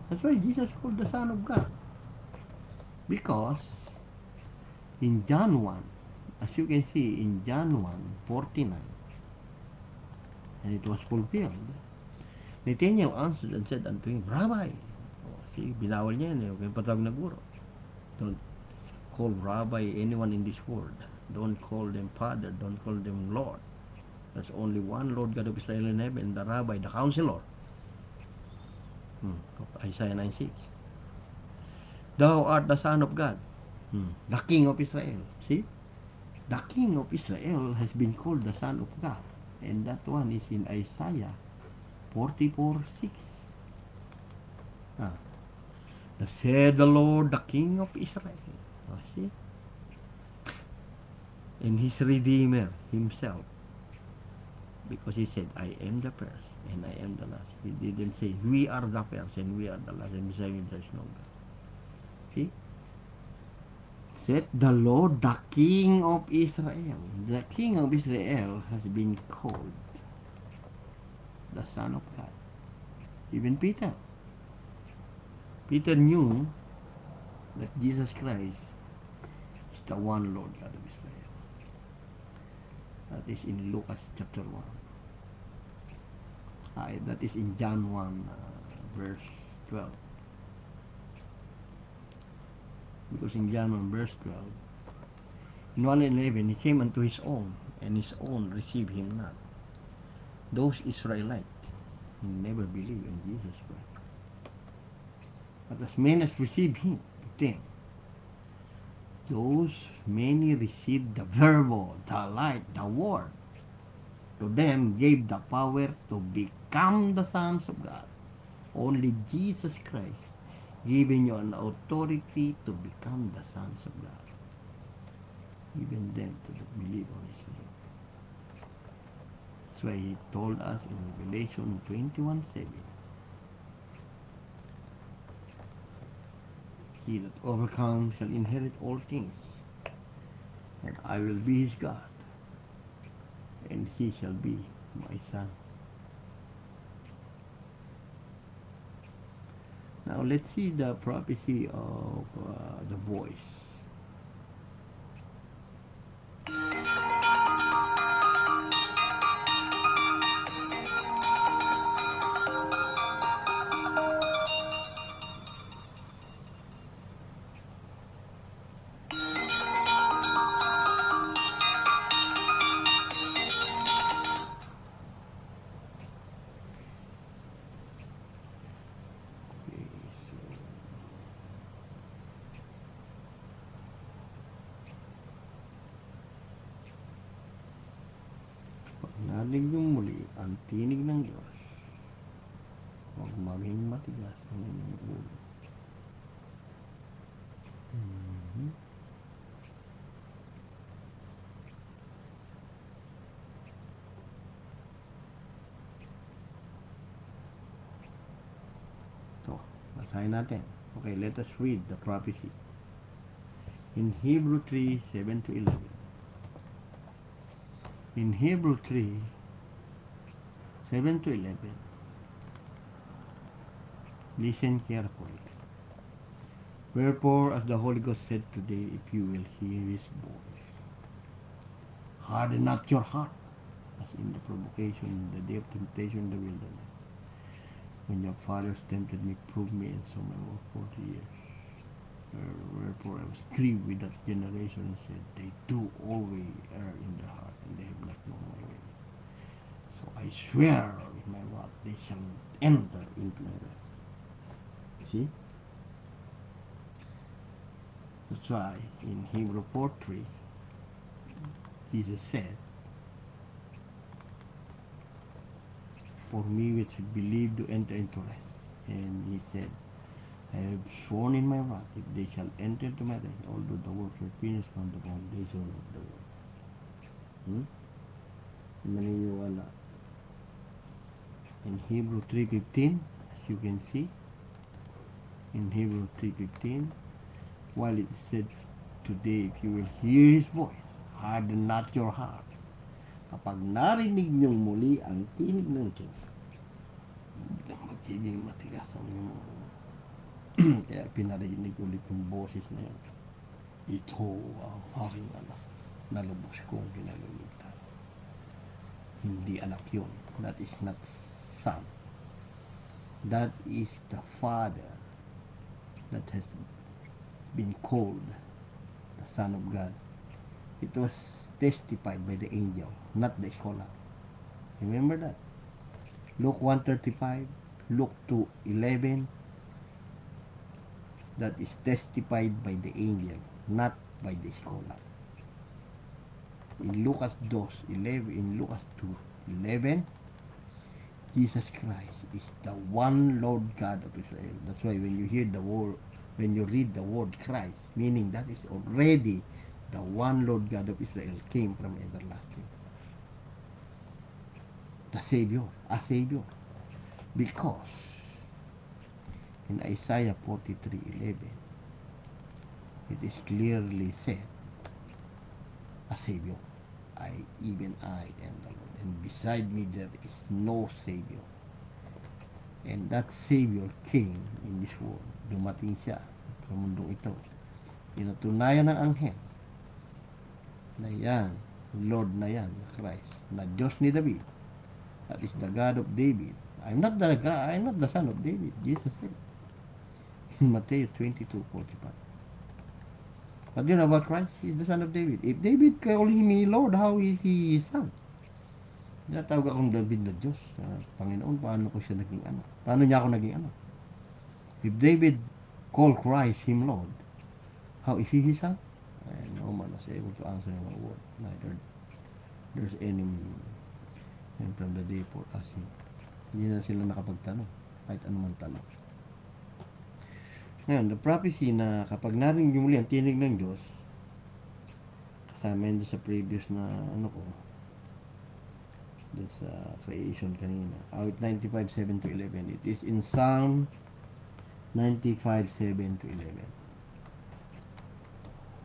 That's why Jesus called the Son of God. Because in John 1, as you can see in John 1:49, and it was fulfilled, Nathanael answered and said unto him, Rabbi, see, binawal niya yan, huwag kayong patawag na guro. Don't call Rabbi anyone in this world. Don't call them Father, don't call them Lord. There's only one Lord God of Israel in heaven, the Rabbi, the Counselor. Isaiah 9:6. Thou art the Son of God, the King of Israel. See? The King of Israel has been called the Son of God. And that one is in Isaiah 44:6. Thus said the Lord, the King of Israel. Oh, see? And his Redeemer himself. Because he said, I am the first and I am the last. He didn't say, we are the first and we are the last, and beside you there is no God. See? Said the Lord, the King of Israel. The King of Israel has been called the Son of God. Even Peter. Peter knew that Jesus Christ is the one Lord God of Israel. That is in Lucas chapter 1. That is in John 1 verse 12. Because in John 1 verse 12, in 1:11, he came unto his own, and his own received him not. Those Israelites who never believed in Jesus Christ. But as many as received him, them, those many received the verbo, the light, the word. To them gave the power to become the sons of God. Only Jesus Christ giving you an authority to become the sons of God. Even them to believe on his name. That's why he told us in Revelation 21:7, he that overcomes shall inherit all things, and I will be his God, and he shall be my son. Now let's see the prophecy of the voice. Okay, so pag narinig yung muli ang tinig ng Diyos, huwag maging matigas ang inyong ulo. So, basahin natin. Okay, let us read the prophecy. In Hebrew 3:7-11. In Hebrew 3:7-11, listen carefully. Wherefore, as the Holy Ghost said today, if you will hear his voice, harden not your heart, as in the provocation, in the day of temptation in the wilderness. When your fathers tempted me, proved me, and so my work 40 years. Wherefore I was grieved with that generation and said, they do always err in their heart, and they have not known my way. So I swear in my wrath, they shall enter into my rest. See? That's why in Hebrew 4:3, Jesus said, for me which believe to enter into rest. And he said, I have sworn in my wrath, if they shall enter into my rest, although the works were finished from the foundation of the world. Maniniwala. In Hebrew 3:15, as you can see, in Hebrew 3:15, while it said, today if you will hear his voice, harden not your heart. Kapag narinig niyong muli ang tinig ng Diyos, magiging matigas ang iyong ulo. Kaya pinarinig ulit yung boses na yun. Ito ang aking anak na lubos kong kinalulugtan. Hindi anak yun. That is not son. That is the Father that has been called the Son of God. It was testified by the angel, not the scholar. Remember that? Luke 1:35, Luke 2:11, that is testified by the angel, not by the scholar. In Lucas 2:11, in Lucas 2:11, Jesus Christ is the one Lord God of Israel. That's why when you hear the word, when you read the word Christ, meaning that is already the one Lord God of Israel came from everlasting. The Savior, a Savior. Because in Isaiah 43:11, it is clearly said, a Savior. Even I am the Lord, and beside me there is no Savior. And that Savior came in this world. Dumating siya sa mundong ito. Pinatunayan ng anghel na yan, Lord na yan, Christ, na Diyos ni David. That is the God of David. I'm not the son of David, Jesus said. In Matthew 22:45. But you know about Christ? He's the son of David. If David calling me Lord, how is he his son? Tinatawag akong David na Diyos. Panginoon, paano ko siya naging ano? Paano niya ako naging ano? If David called Christ him Lord, how is he his son? And no man was able to answer him a word. Neither there's any man from the day for asking. Hindi na sila nakapagtanong. Kahit anumang tanong. Ngayon, the prophecy na kapag narinig muli ang tinig ng Diyos, kasama yun sa previous na ano ko, dun sa creation kanina. Out 95:7-11. It is in Psalm 95:7-11.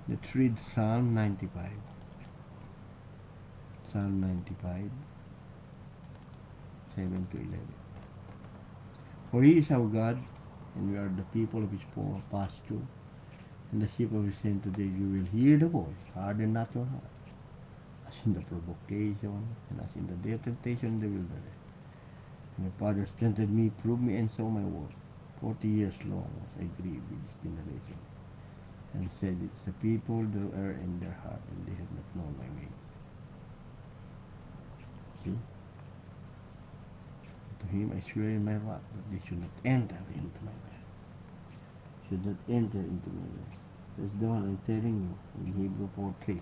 Let's read Psalm 95. Psalm 95:7-11. For he is our God, and we are the people of his pasture, and the sheep of his hand today. You will hear the voice, harden not your heart, as in the provocation, and as in the day of temptation in the wilderness. And my father strengthened me, proved me, and saw my work. 40 years long was I grieved with this generation, and said, it's the people that err in their heart, and they have not known my ways. See? To him I swear in my wrath that they should not enter into my rest. Should not enter into my rest. That's the one I'm telling you in Hebrew 4:3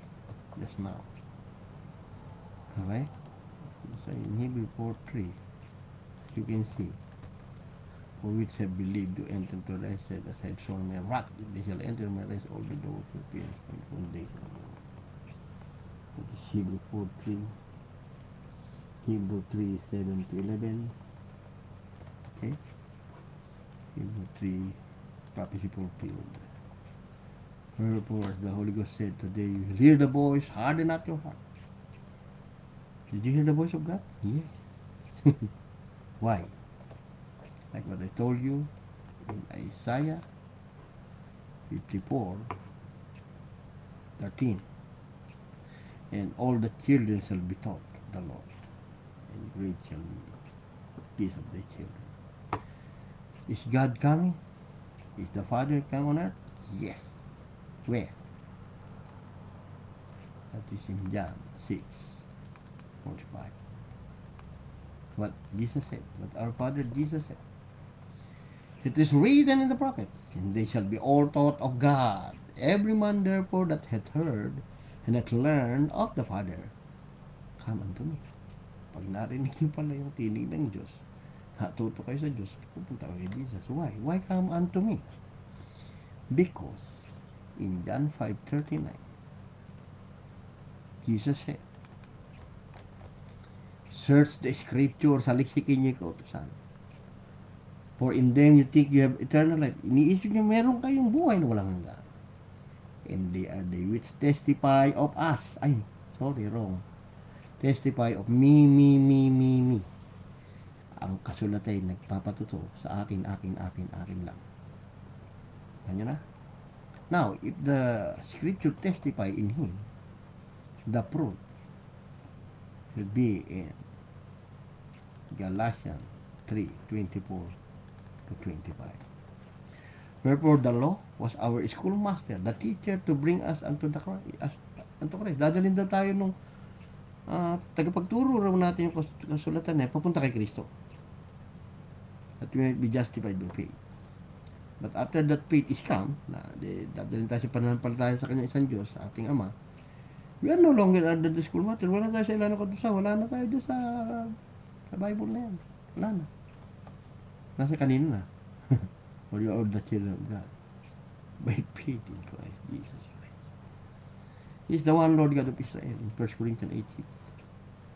just now. Alright? So in Hebrew 4:3, you can see, for which have believed to enter into rest, said, as I have shown my wrath, they shall enter my rest, all the doors who pierce from the foundation of the world. That is Hebrew 4:3, Hebrew 3:7-11. Okay? Hebrew 3, prophecy fulfilled. Wherefore, as the Holy Ghost said, today you will hear the voice, harden not your heart. Did you hear the voice of God? Yes. Why? Like what I told you in Isaiah 54:13. And all the children shall be taught the Lord, and great shall be the peace of the children. Is God coming? Is the Father come on earth? Yes. Where? That is in John 6:45. What Jesus said, what our Father Jesus said. It is written in the prophets, and they shall be all taught of God. Every man therefore that hath heard and hath learned of the Father, come unto me. Pag narinig niyo pala yung tinig ng Diyos, natuto kayo sa Diyos, pupunta kayo kay Jesus. Why? Why come unto me? Because in John 5:39, Jesus said, search the scriptures, saliksikin niyo yung kautusan. For in them you think you have eternal life. Iniisip niyo meron kayong buhay na walang hanggan. And they are they which testify of us. Ay, sorry, wrong. Testify of me. Ang kasulat ay nagpapatuto sa akin lang. Ganyan na? Now, if the scripture testify in him, the proof should be in Galatians 3:24-25. Wherefore the law was our schoolmaster, the teacher to bring us unto the Christ. Dadalhin daw tayo nung tagapagturo raw natin yung kasulatan na papunta kay Kristo. That we might be justified by faith. But after that faith is come, dadalhin tayo sa pananampalataya sa kanyang isang Diyos, sa ating Ama, we are no longer under the schoolmaster. Wala tayo sa ilan ng kautusan. Wala na tayo doon sa Bible na yan. Wala na. Nasa kanino na. For you are the children of God. By faith in Christ Jesus Christ. He is the one Lord God of Israel in 1 Corinthians 8:6.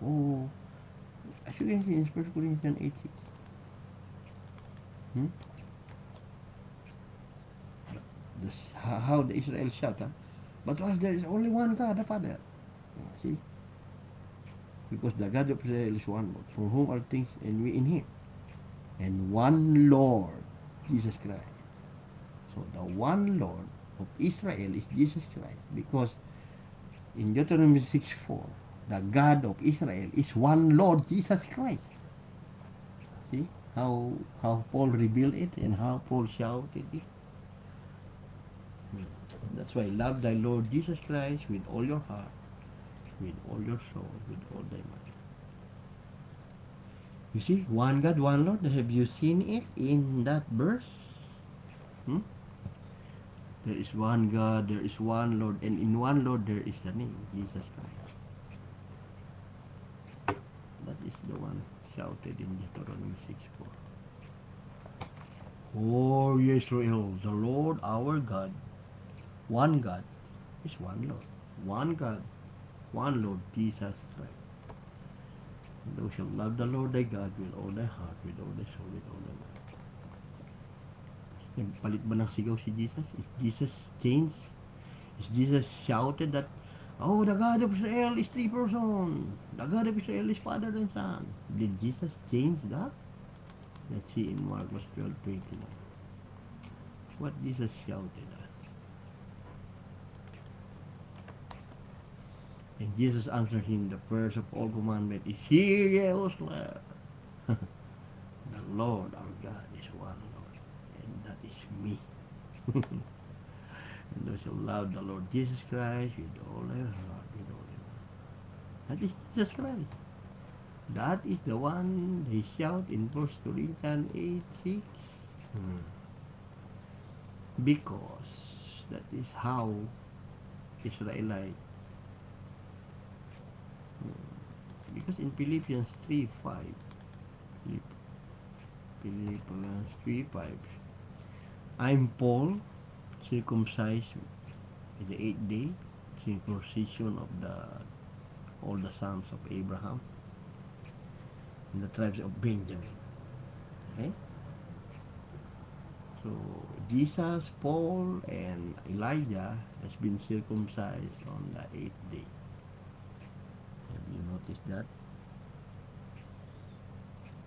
Oh, as you can see in 1 Corinthians 8:6. Hmm? This, how the Israel shout, huh? But to us there is only one God, the Father. See? Because the God of Israel is one Lord, for whom are things, and we in Him. And one Lord, Jesus Christ. So the one Lord of Israel is Jesus Christ. Because in Deuteronomy 6:4, the God of Israel is one Lord, Jesus Christ. See how Paul revealed it and how Paul shouted it. That's why love thy Lord Jesus Christ with all your heart, with all your soul, with all thy mind. You see, one God, one Lord. Have you seen it in that verse? Hmm? There is one God, there is one Lord, and in one Lord there is the name, Jesus Christ. That is the one shouted in Deuteronomy 6:4. O Israel, the Lord our God, is one Lord. One God, one Lord, Jesus Christ. And thou shalt love the Lord thy God with all thy heart, with all thy soul, with all thy mind. Nagpalit ba ng sigaw si Jesus? Is Jesus changed? Is Jesus shouted that, oh, the God of Israel is three persons. The God of Israel is Father and Son. Did Jesus change that? Let's see in Marcos 12:21. What Jesus shouted at. And Jesus answered him, the first of all commandments is, Hear ye, O Israel. The Lord our God is one Lord, and that is me. And thou shalt love the Lord Jesus Christ with all thy heart, with all thy mind. That is Jesus Christ. That is the one they shout in 1 Corinthians 8:6. Because that is how Israelite. Because in Philippians 3:5, Philippians 3:5, I'm Paul, circumcised in the 8th day, circumcision of all the sons of Abraham, in the tribes of Benjamin. Okay? So Jesus, Paul, and Elijah has been circumcised on the 8th day. Have you noticed that?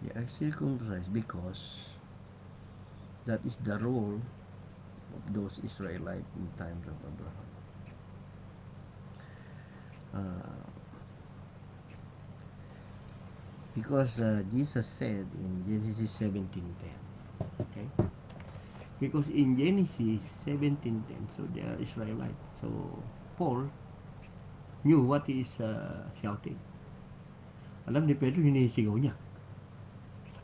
They are circumcised because that is the role of those Israelites in times of Abraham. Because Jesus said in Genesis 17:10, okay? Because in Genesis 17:10, so they are Israelites. So Paul knew what he is shouting. Alam ni Pedro, hinisigaw niya.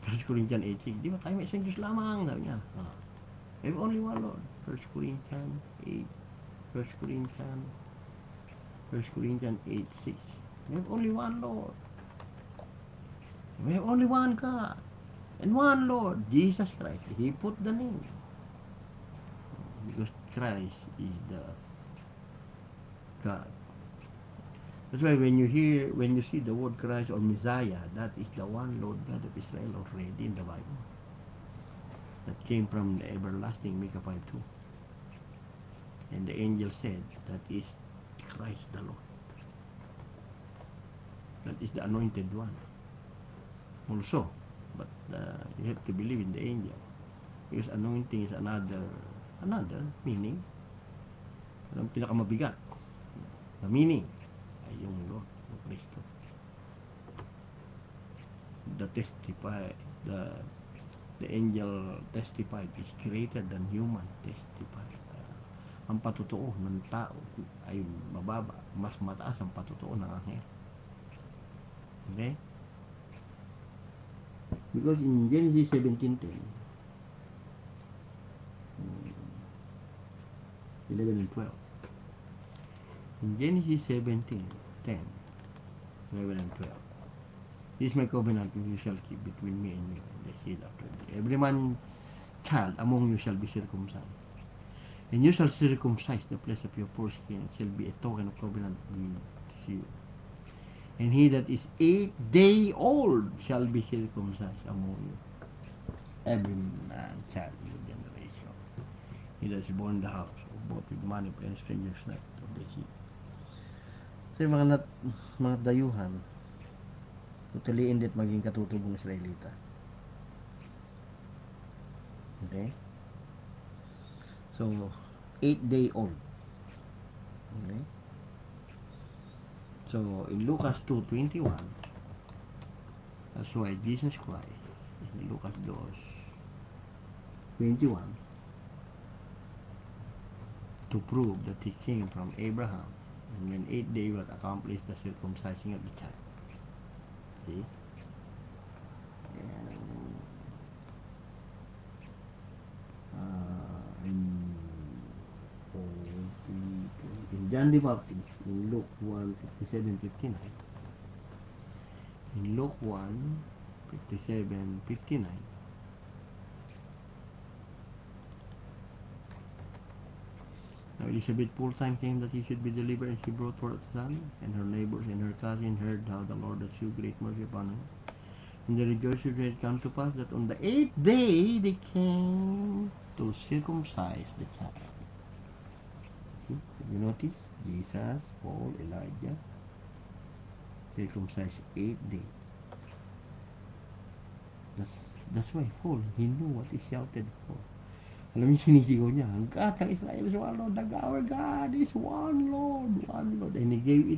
1 Corinthians 8:6, di ba tayo may isang Diyos lamang, sabi niya. We have only one Lord. 1 Corinthians 8, 1 Corinthians 8:6. We have only one Lord. We have only one God. And one Lord, Jesus Christ. He put the name. Because Christ is the God. That's why when you see the word Christ or Messiah, that is the one Lord God of Israel already in the Bible. That came from the everlasting, Micah 5:2. And the angel said, that is Christ the Lord. That is the anointed one. Also, but you have to believe in the angel. Because anointing is another meaning. Ang pinakamabigat na meaning ay yung Lord, yung Kristo. The angel testified is greater than human testified. Ang patotoo ng tao ay mababa, mas mataas ang patotoo ng anghel. Okay? Because in Genesis 17:10, 11 and 12. In Genesis 17:10, 11 and 12, This is my covenant which you shall keep between me and you and the seed after thee. Every man child among you shall be circumcised. And you shall circumcise the place of your foreskin. It shall be a token of covenant with you. And he that is 8 days old shall be circumcised among you. Every man child in your generation. He that is born in the house of both with money and strangers not of the seed. So yung mga dayuhan, tutuliin dit maging katutubong Israelita. Okay? So, 8 day old. Okay? So, in Lucas 2:21, that's why Jesus Christ, in Lucas 2:21, to prove that he came from Abraham, and when 8 days was accomplished the circumcising of the child. See? And, in John the Baptist, in Luke 1:57-59, in Luke 1:57-59, now Elizabeth full-time came that he should be delivered, and she brought forth a son, and her neighbors and her cousin heard how the Lord had shewed great mercy upon him. And they rejoiced when it come to pass that on the 8th day they came to circumcise the child. See? You notice? Jesus, Paul, Elijah, circumcised 8 days. That's why Paul, he knew what he shouted for. Alam niyo, sinisigaw niya, ang God ng Israel is one Lord, our God is one Lord, one Lord. And he gave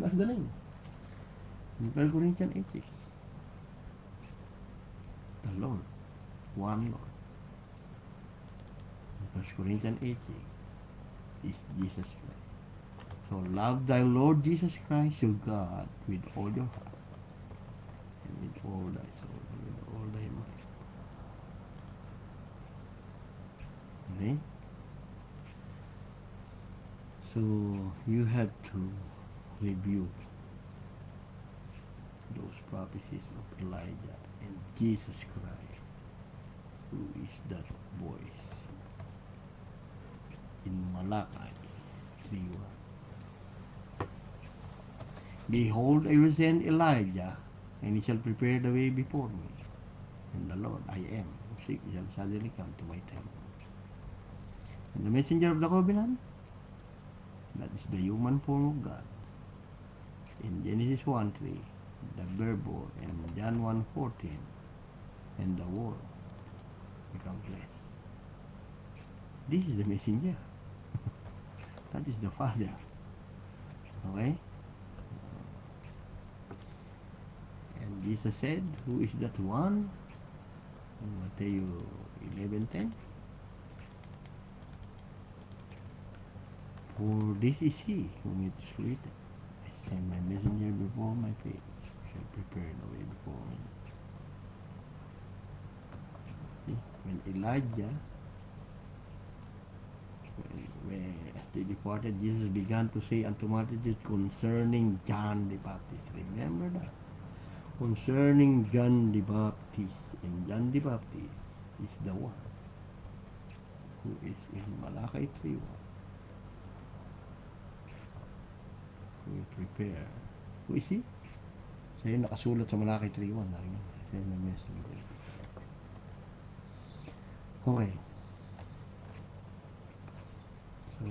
us the name. In 1 Corinthians 8:6. The Lord, one Lord. In 1 Corinthians 8:6 is Jesus Christ. So love thy Lord Jesus Christ, your God, with all your heart, and with all thy soul, and with all thy mind. Okay? So you have to review those prophecies of Elijah and Jesus Christ, who is that voice in Malachi 3:1. Behold, I will send Elijah, and he shall prepare the way before me. And the Lord, I am, who shall suddenly come to my temple. And the messenger of the covenant, that is the human form of God. In Genesis 1:3, the Verbo, and John 1:14, and the Word become flesh. This is the messenger. That is the Father. Okay? And Jesus said, who is that one? In Matthew 11:10. For this is he whom it is written, I send my messenger before my face, shall prepare the way before me. See, when Elijah, as they departed, Jesus began to say unto multitudes concerning John the Baptist. Remember that? Concerning John the Baptist. And John the Baptist is the one who is in Malachi 3:1. Who will prepare. Who is he? Siya yung nakasulat sa Malachi 3:1. Siya yung messenger. Okay. So,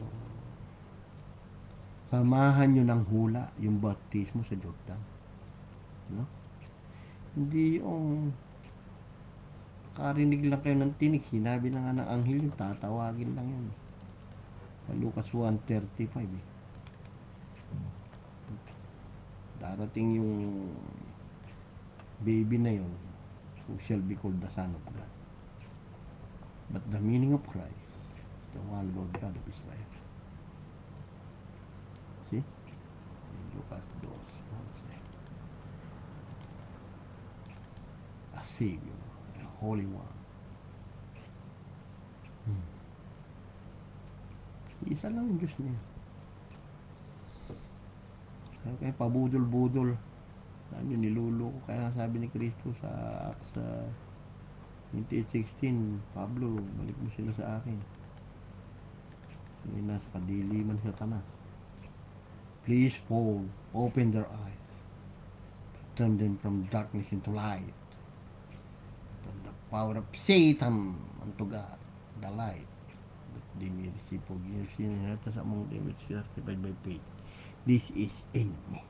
samahan nyo ng hula yung baptismo sa Jordan. No? Hindi yung karinig lang kayo ng tinig, sinabi na nga ng anghel yung tatawagin lang yun. Sa Lucas 1:35 eh. Darating yung baby na yun, who shall be called the Son of God. But the meaning of Christ, the one Lord God of Israel. See? In Lucas 2:11. A Savior, a Holy One. Isa lang yung Diyos niya. Kaya pabudol-budol. Sabi niluloko. Kaya sabi ni Kristo sa Acts 28:16, Pablo, balik mo sila sa akin. May nasa kadiliman sa Satanas. Please, Paul, open their eyes. Turn them from darkness into light. From the power of Satan unto God, the light. That they may receive forgiveness of sin and inheritance among them which are justified by faith. This is in me.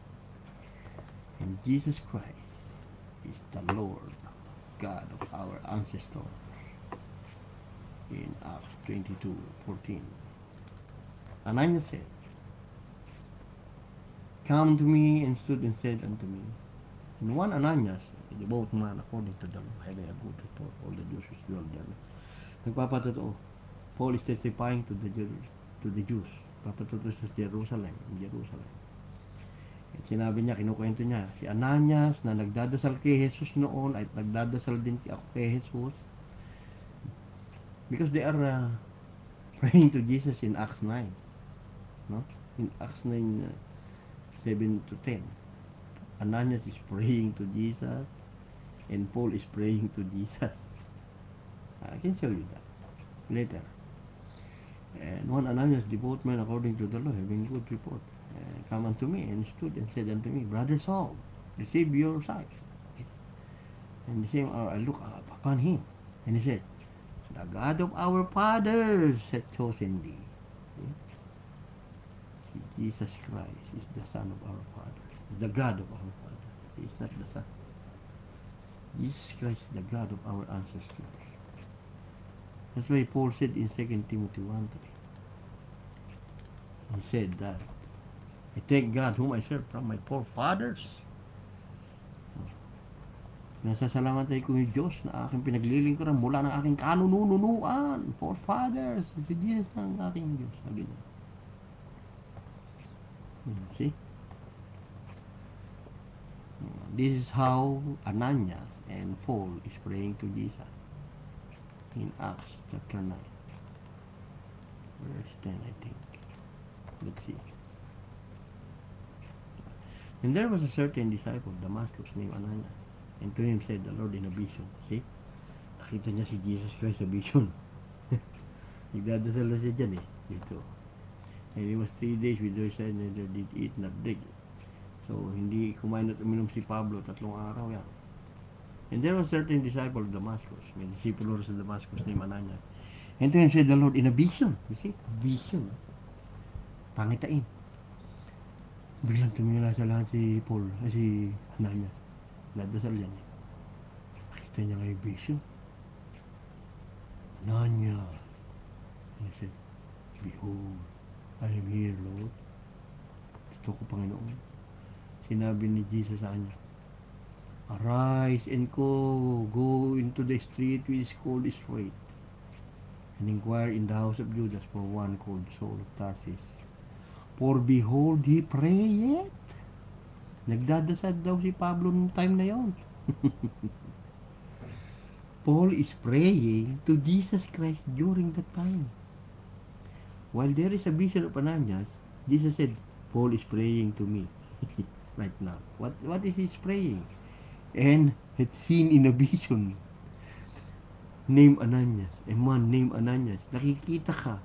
And Jesus Christ is the Lord, God of our ancestors. In Acts 22:14. Ananias said, Come to me, and stood and said unto me. And one Ananias, a devout man according to the law, having a good report, all the Jews which dwell there. Nagpapatotoo. Paul is testifying to the Jews. Papatotoo sa Jerusalem, in Jerusalem. At sinabi niya, kinukwento niya, si Ananias na nagdadasal kay Jesus noon, ay nagdadasal din ako kay Jesus. Because they are praying to Jesus in Acts 9. No? In Acts 9, 7 to 10. Ananias is praying to Jesus, and Paul is praying to Jesus. I can show you that later. And one Ananias, devout man according to the law, having good report, come unto me, and stood and said unto me, Brother Saul, receive your sight. And the same hour I look up upon him, and he said, The God of our fathers hath chosen thee. See? Jesus Christ is the Son of our Father, the God of our Father. He is not the Son. Jesus Christ is the God of our ancestors. That's why Paul said in 2 Timothy 1:3. He said that, I thank God whom I serve from my forefathers. Nasasalamat tayo kung yung Diyos na aking pinaglilingkuran mula ng aking kanununuan, forefathers. Si Jesus ang aking Diyos, sabi niya. See? This is how Ananias and Paul is praying to Jesus in Acts chapter 9, verse 10, I think. Let's see. And there was a certain disciple of Damascus named Ananias, and to him said the Lord in a vision. See? Nakita niya si Jesus Christ sa vision. Nagdadasal na siya dyan dito. And he was 3 days with her side, neither did eat nor drink. So, hindi kumain at uminom si Pablo, 3 araw yan. And there was a certain disciple of Damascus, may disciple sa Damascus named Ananias. And to him said the Lord in a vision. You see? Vision. Pangitain. Biglang tumila sa lahat si Paul, si Ananias. Dadasal yan. Nakita niya nga yung vision. Ananias. And he said, Behold, I am here, Lord. Ito ko, Panginoon. Sinabi ni Jesus sa kanya, Arise and go into the street which is called Straight, and inquire in the house of Judas for one called Saul of Tarsus. For behold, he prayeth. Nagdadasal daw si Pablo nung time na yon. Paul is praying to Jesus Christ during that time. While there is a vision of Ananias, Jesus said, Paul is praying to me right now. What is he praying? And had seen in a vision named Ananias, a man named Ananias. Nakikita ka.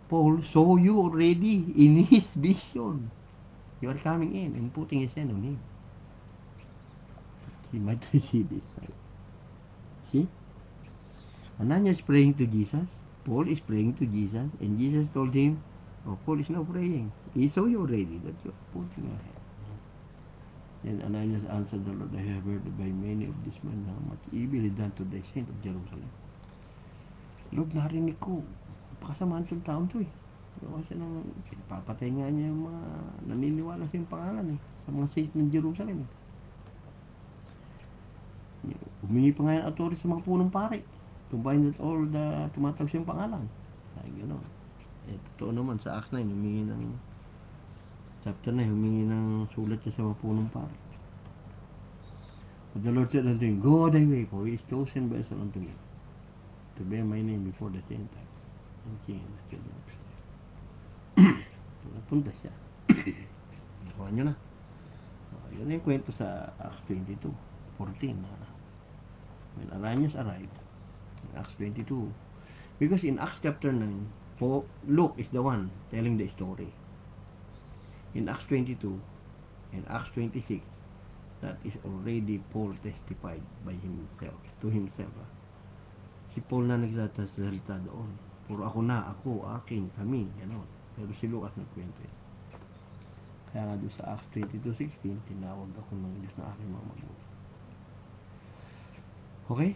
Paul saw you already in his vision. You are coming in and putting his hand on him. He might receive it. See? Ananias is praying to Jesus. Paul is praying to Jesus. And Jesus told him, Paul is now praying. He saw you already that you are putting your hand. Then Ananias answered the Lord, I have heard by many of this man how much evil he done to the saint of Jerusalem. Lord, narinig ko. Napakasamaan itong taon to Kasi papatay nga niya yung mga naniniwala sa yung pangalan sa mga saint ng Jerusalem Humingi pa nga yung authority sa mga punong pare to bind that all the tumatawag sa yung pangalan. Gano'n. Totoo naman sa Acts 9, humingi ng chapter 9, humingi ng sulat niya sa mga punong pare. But the Lord said unto him, Go thy way, for he is chosen vessel unto me, to bear my name before the Gentiles and King and the children of Israel. Napunta siya. Nakuha nyo na. Yun yung kwento sa Acts 22:14 na when Ananias arrived in Acts 22. Because in Acts chapter 9, Luke is the one telling the story. In Acts 22 and Acts 26, that is already Paul testified by himself, to himself. Si Paul na nagsasalita doon. Puro ako na, ako, aking, kami, gano'n. Pero si Lucas nagkwento yun. Kaya nga doon sa Acts 22:16, tinawag ako ng Diyos na aking mga magulang. Okay?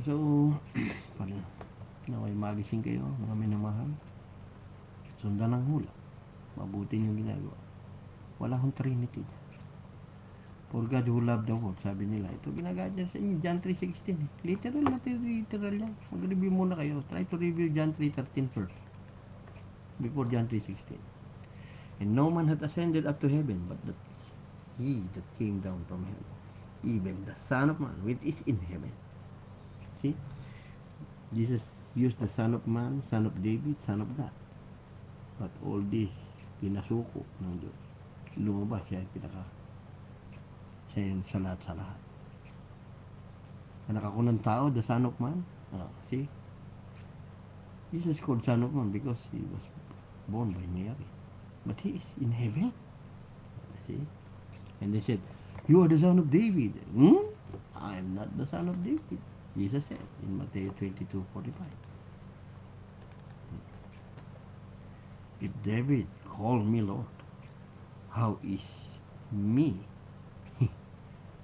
So, naway magising kayo, mga minamahal. Sundan ang hula. Mabuti yung ginagawa. Wala akong Trinity. For God who loved the world, sabi nila. Ito ginagawa niya sa inyo, John 3:16. Literal yan. Mag-review muna kayo. Try to review John 3:13 first. Before John 3:16. And no man hath ascended up to heaven, but that he that came down from heaven, even the Son of Man, which is in heaven. See? Jesus used the Son of Man, Son of David, Son of God. But all this, pinasuko ng Diyos. Lumabas siya yung siya yung sa lahat. Anak ako ng tao, the Son of Man. See? Jesus called Son of Man because he was born by Mary. But he is in heaven. See? And they said, you are the son of David. I am not the son of David. Jesus said in Matthew 22:45. If David called me Lord, how is me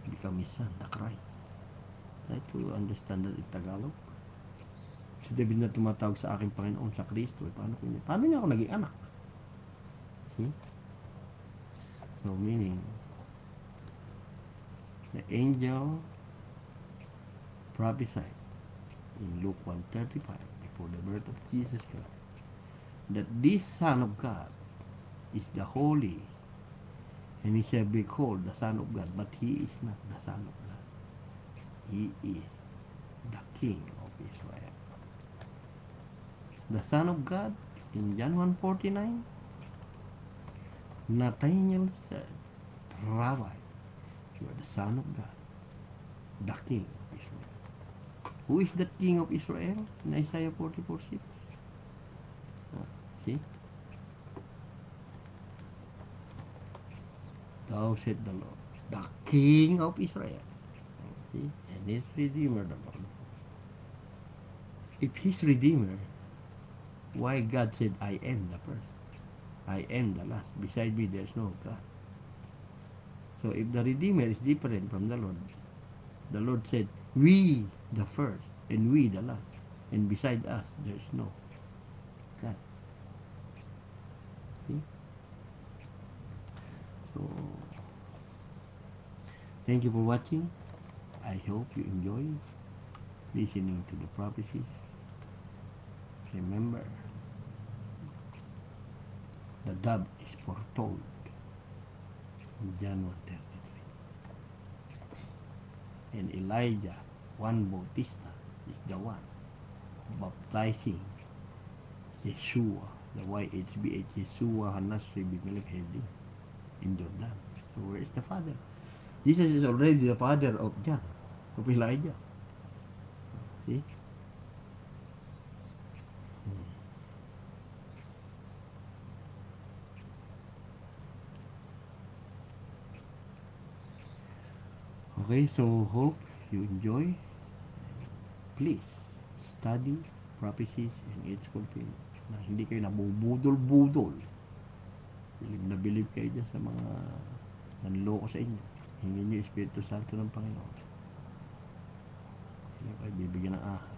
become his son, the Christ? Try to understand that in Tagalog. Si David na tumatawag sa aking Panginoon sa Kristo, paano niya ako naging anak? See? So meaning, the angel prophesied in Luke 1:35 before the birth of Jesus Christ that this Son of God is the Holy, and he shall be called the Son of God, but he is not the Son of God. He is the King of Israel. The Son of God in John 1:49, Nathanael said, Rabbi, you are the Son of God, the King of Israel. Who is the King of Israel in Isaiah 44:6? See? Thou said the Lord, the King of Israel. See? And his Redeemer, the Lord. If his Redeemer, why God said, I am the first, I am the last, beside me there's no God. So if the Redeemer is different from the Lord said, we the first, and we the last, and beside us there's no God. See? So, thank you for watching. I hope you enjoy listening to the prophecies. Remember, the dove is foretold in John 1:33. And Elijah, Juan Bautista, is the one baptizing Yeshua, the YHBH, Yeshua HaNasri Bimelech Hedi in Jordan. So where is the father? Jesus is already the father of John, of Elijah. See? Okay, so hope you enjoy. Please study prophecies and its fulfillment. Na hindi kayo nabubudol-budol. Bilib na bilib kayo dyan sa mga nanloko sa inyo. Hingin niyo Espiritu Santo ng Panginoon. Hindi kayo bibigyan ng ahas.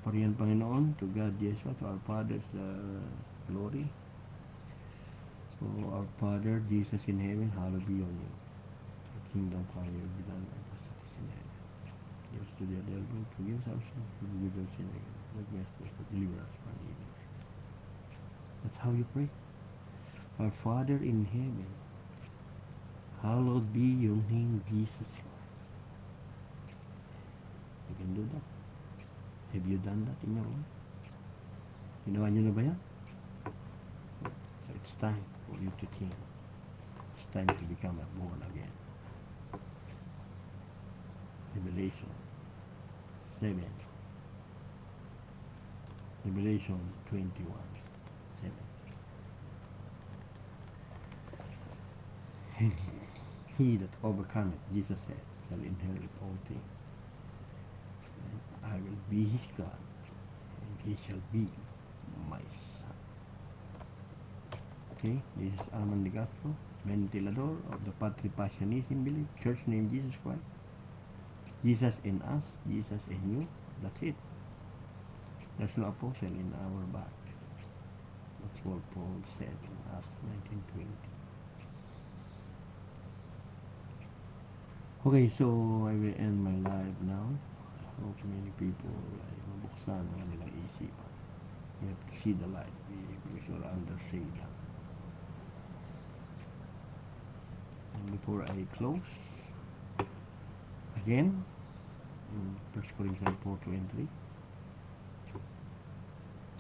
Pariyan Panginoon, to God, Yeshua, to our Father's glory. So, our Father, Jesus in heaven, hallowed be your name. Your kingdom come, your will be done on earth as it is in heaven. Give us today our daily bread, forgive us our sins, forgive us our sins, deliver us from evil. That's how you pray. Our Father in heaven, hallowed be your name, Jesus Christ. You can do that. Have you done that in your life? Ginawa nyo na ba yan? So it's time for you to change. time to become a born again. Revelation 7. Revelation 21. 7. He that overcometh, Jesus said, shall inherit all things. And I will be his God, and he shall be my son. Okay, this is Alman de Castro, ventilador of the Patri Passionism belief, church named Jesus Christ. Jesus in us, Jesus in you, that's it. There's no apostle in our back. That's what Paul said in Acts 19:20. Okay, so I will end my live now. I hope many people ay mabuksan ang kanilang isipan. You have to see the light because you're under shade. And before I close, again, in 1 Corinthians 4:23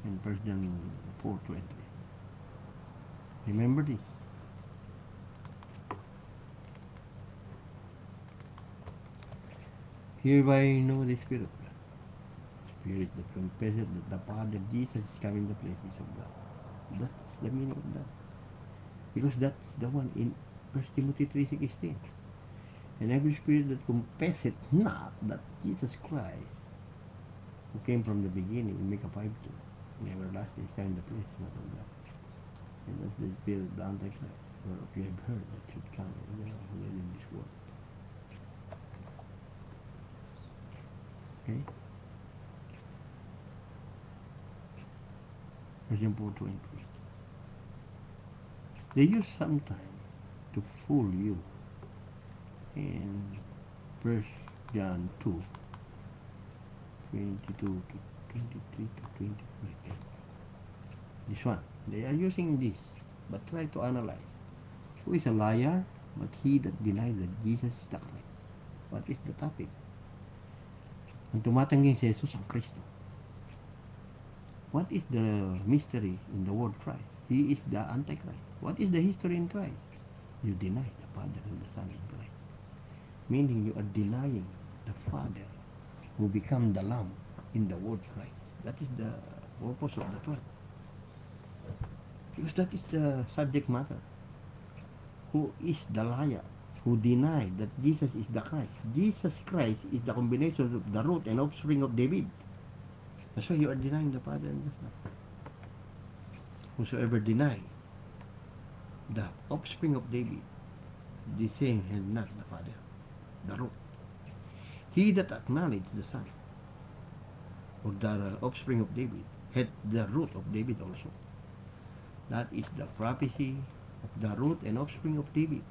and 1 John 4:20. Remember this. Hereby know the Spirit of God. Spirit that confesseth that the Father Jesus is coming in the places of God. That's the meaning of that. Because that's the one in 1 Timothy 3:16. And every spirit that confesseth not that Jesus Christ, who came from the beginning in Micah 5:2, and everlasting is coming in the place not of God. And that's the spirit of the Antichrist, whereof you have heard that should come and they are already in this world. Okay? Verse 4:20. They use sometimes to fool you in 1 John 2:22 to 23 to 25. This one. They are using this, but try to analyze. Who is a liar? But he that denies that Jesus is the Christ. What is the topic? Ang tumatanggi si Jesus ang Kristo. What is the mystery in the word Christ? He is the Antichrist. What is the history in Christ? You deny the Father and the Son in Christ. Meaning you are denying the Father who become the Lamb in the word Christ. That is the purpose of the Torah. Because that is the subject matter. Who is the liar? Who denied that Jesus is the Christ? Jesus Christ is the combination of the root and offspring of David. That's why you are denying the Father and the Son. Whosoever deny the offspring of David, the same has not the Father, the root. He that acknowledges the Son, or the offspring of David, had the root of David also. That is the prophecy of the root and offspring of David.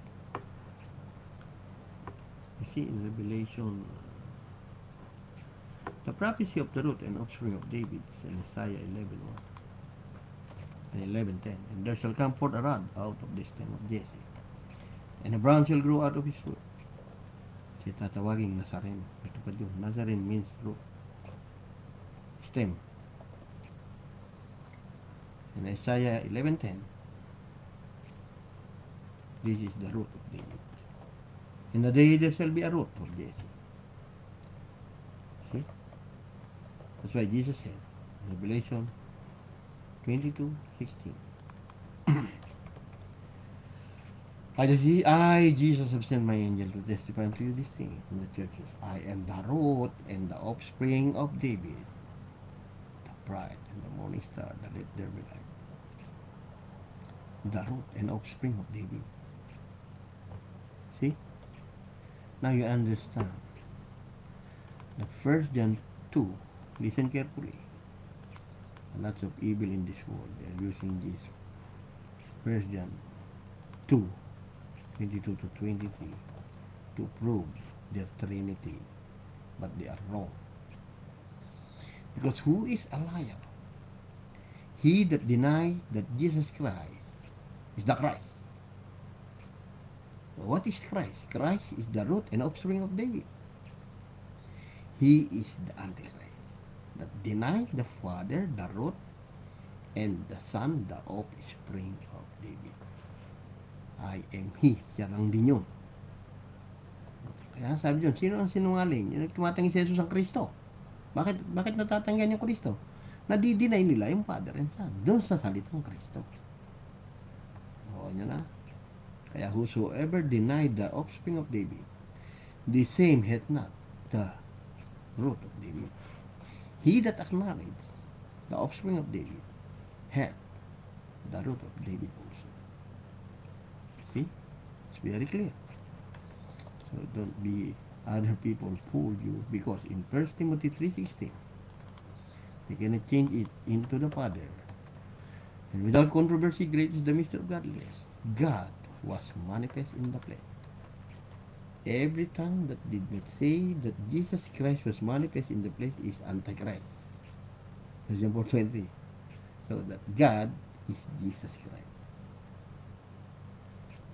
You see in Revelation, the prophecy of the root and offspring of David is in Isaiah 11:1 and 11:10. And there shall come forth a rod out of the stem of Jesse, and a branch shall grow out of his root. Siya tatawaging Nazarene. Ito pa yun. Nazarene means root. Stem. In Isaiah 11:10, this is the root of David. In the day there shall be a root of Jesse. See? That's why Jesus said in Revelation 22:16. I, Jesus, have sent my angel to testify unto you these things in the churches. I am the root and the offspring of David, the bride and the morning star, that let there be light. The root and offspring of David. See? Now you understand that 1 John 2, listen carefully. Lots of evil in this world. They are using this 1 John 2:22 to 23 to prove their Trinity, but they are wrong. Because who is a liar? He that denies that Jesus Christ is the Christ. What is Christ? Christ is the root and offspring of David. He is the Antichrist that denies the Father, the root, and the Son, the offspring of David. I I am He. Siya lang din yun. Kaya sabi dyan, sino ang sinungaling? Yung tumatanggi si Jesus ang Kristo. Bakit natatanggihan yung Kristo? Nadidinay nila yung Father and Son doon sa salitang Kristo. Oo nyo na. Kaya whosoever denied the offspring of David, the same hath not the root of David. He that acknowledged the offspring of David hath the root of David also. See? It's very clear. So don't be other people fool you, because in 1 Timothy 3:16 they cannot change it into the Father. And without controversy, great is the mystery of godliness. God was manifest in the flesh. Every tongue that did not say that Jesus Christ was manifest in the flesh is Antichrist. John 4:23. So that God is Jesus Christ.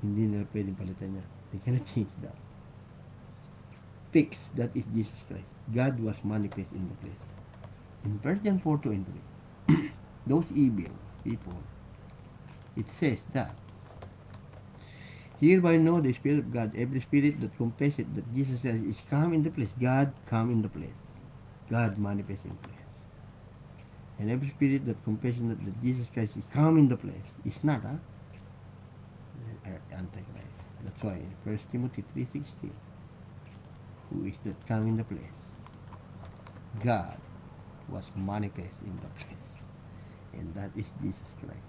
Hindi nila pwedeng palitan niya. They cannot change that. Fix, that is Jesus Christ. God was manifest in the flesh. In 1 John 4:2 and 3, those evil people, it says that, hereby know the Spirit of God, every spirit that confesseth that Jesus Christ is come in the flesh, God come in the flesh. God manifest in flesh. And every spirit that confesses that Jesus Christ is come in the flesh is not Antichrist. That's why in 1 Timothy 3:16, who is that come in the flesh? God was manifest in the flesh. And that is Jesus Christ.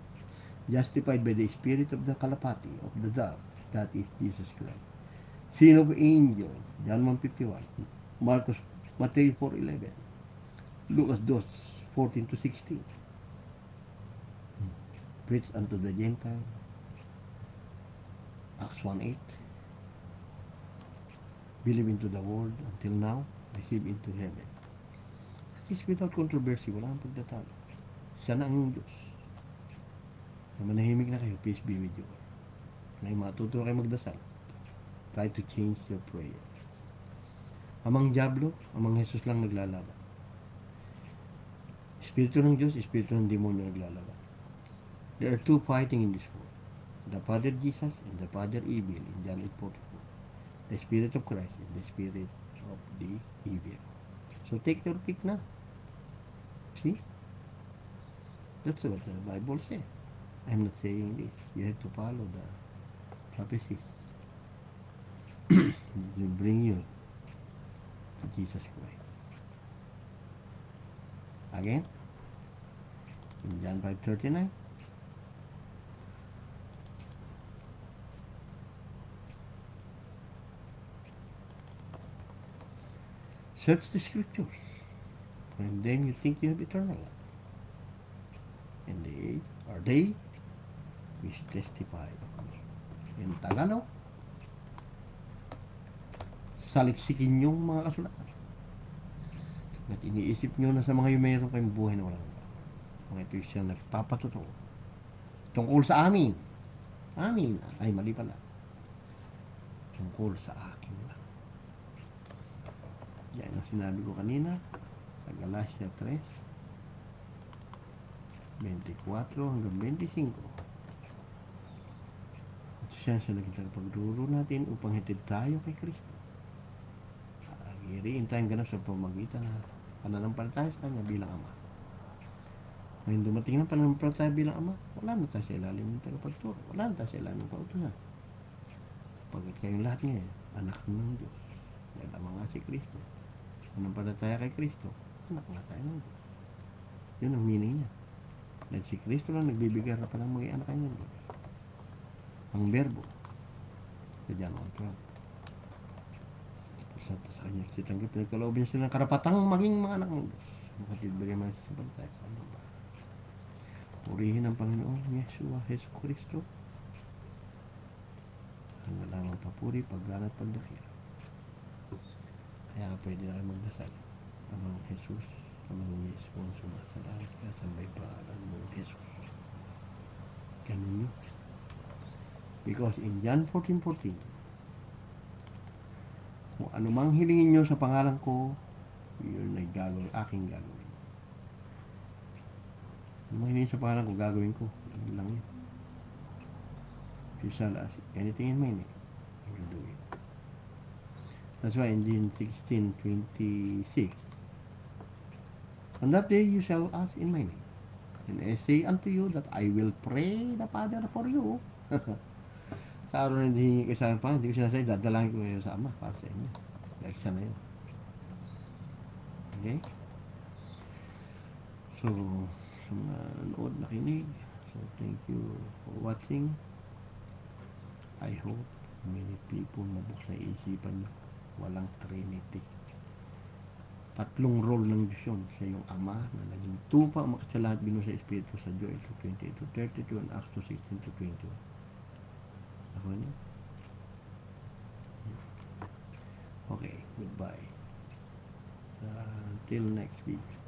Justified by the spirit of the kalapati, of the dove, that is Jesus Christ. Seen of angels, John 1:51, Matthew 4:11, Lucas 2:14-16, preached unto the Gentiles, Acts 1:8, believe into the world until now, receive into heaven. That is without controversy, walang pagtatalo. Siya na ang Diyos. Na manahimik na kayo, peace be with you. Na matuto kayo magdasal. Try to change your prayer. Amang Diablo, amang Jesus lang naglalaban. Espiritu ng Diyos, espiritu ng demonyo naglalaban. There are two fighting in this world. The Father Jesus and the Father Evil in John 8:44. The Spirit of Christ and the Spirit of the Evil. So take your pick na. See? That's what the Bible says. I'm not saying this. You have to follow the prophecies. It will bring you to Jesus Christ. Again, in John 5:39, search the scriptures, for in them you think you have eternal life. And they are they which testify of me. In Tagalog, saliksikin yung mga kasulatan. At iniisip nyo na sa mga yung mayroon kayong buhay na walang hanggan. Mga ito siyang nagpapatotoo tungkol sa amin. Amin. Ay, mali pala. Tungkol sa akin lang. Yan ang sinabi ko kanina sa Galatia 3:24-25. At siya naging pagduro natin upang hitid tayo kay Kristo. Iriin tayong ganap sa pamagitan na pananampalataya sa Kanya bilang Ama. Ngayon dumating ng pananampalataya bilang Ama, wala na tayo sa ilalim ng tagapagturo. Wala na tayo sa ilalim ng kautusan. Pagkat kayong lahat ngayon, anak ng Diyos. Dahil Ama nga si Kristo. Pananampalataya kay Kristo, anak nga tayo ng Diyos. Yun ang meaning niya. Dahil si Kristo lang nagbibigay pa ng mga anak ng Diyos. Ang verbo sa John 1:12. Sa kanya sitanggap, pinagkaloob niya sila ng karapatang maging mga anak ng Diyos. Makatid bagay mga sasabalita sa kanyang bahay. Purihin ang Panginoon, Yeshua, Jesu Kristo. Ang walang papuri, paggalat, pagdakil. Kaya pwede na kayo magdasal. Amang Jesus, amang Yesu, ang sumasalamat ka sa may paalan mo, Jesus. Ganun yun. Because in John 14:14, kung anumang hilingin nyo sa pangalan ko, yun ay aking gagawin. Anumang hilingin sa pangalan ko, gagawin ko. Yun lang yun. If you shall ask anything in my name, I will do it. That's why in John 16:26, on that day you shall ask in my name. And I say unto you that I will pray the Father for you. Sa araw na hindi kayo sa akin pa, hindi ko sinasabi, dadalahin ko kayo sa Ama para sa inyo. Dahil siya na yun. Okay? So, sa mga nanood, nakinig, so thank you for watching. I hope many people mabuksan isipan nyo. Walang Trinity. Tatlong role ng Diyos yun. Siya yung Ama na naging tupa sa lahat binuo sa Espiritu sa Joel 2:28-32 and Acts 2:16-21. Ako niya. Okay, goodbye. Until next video.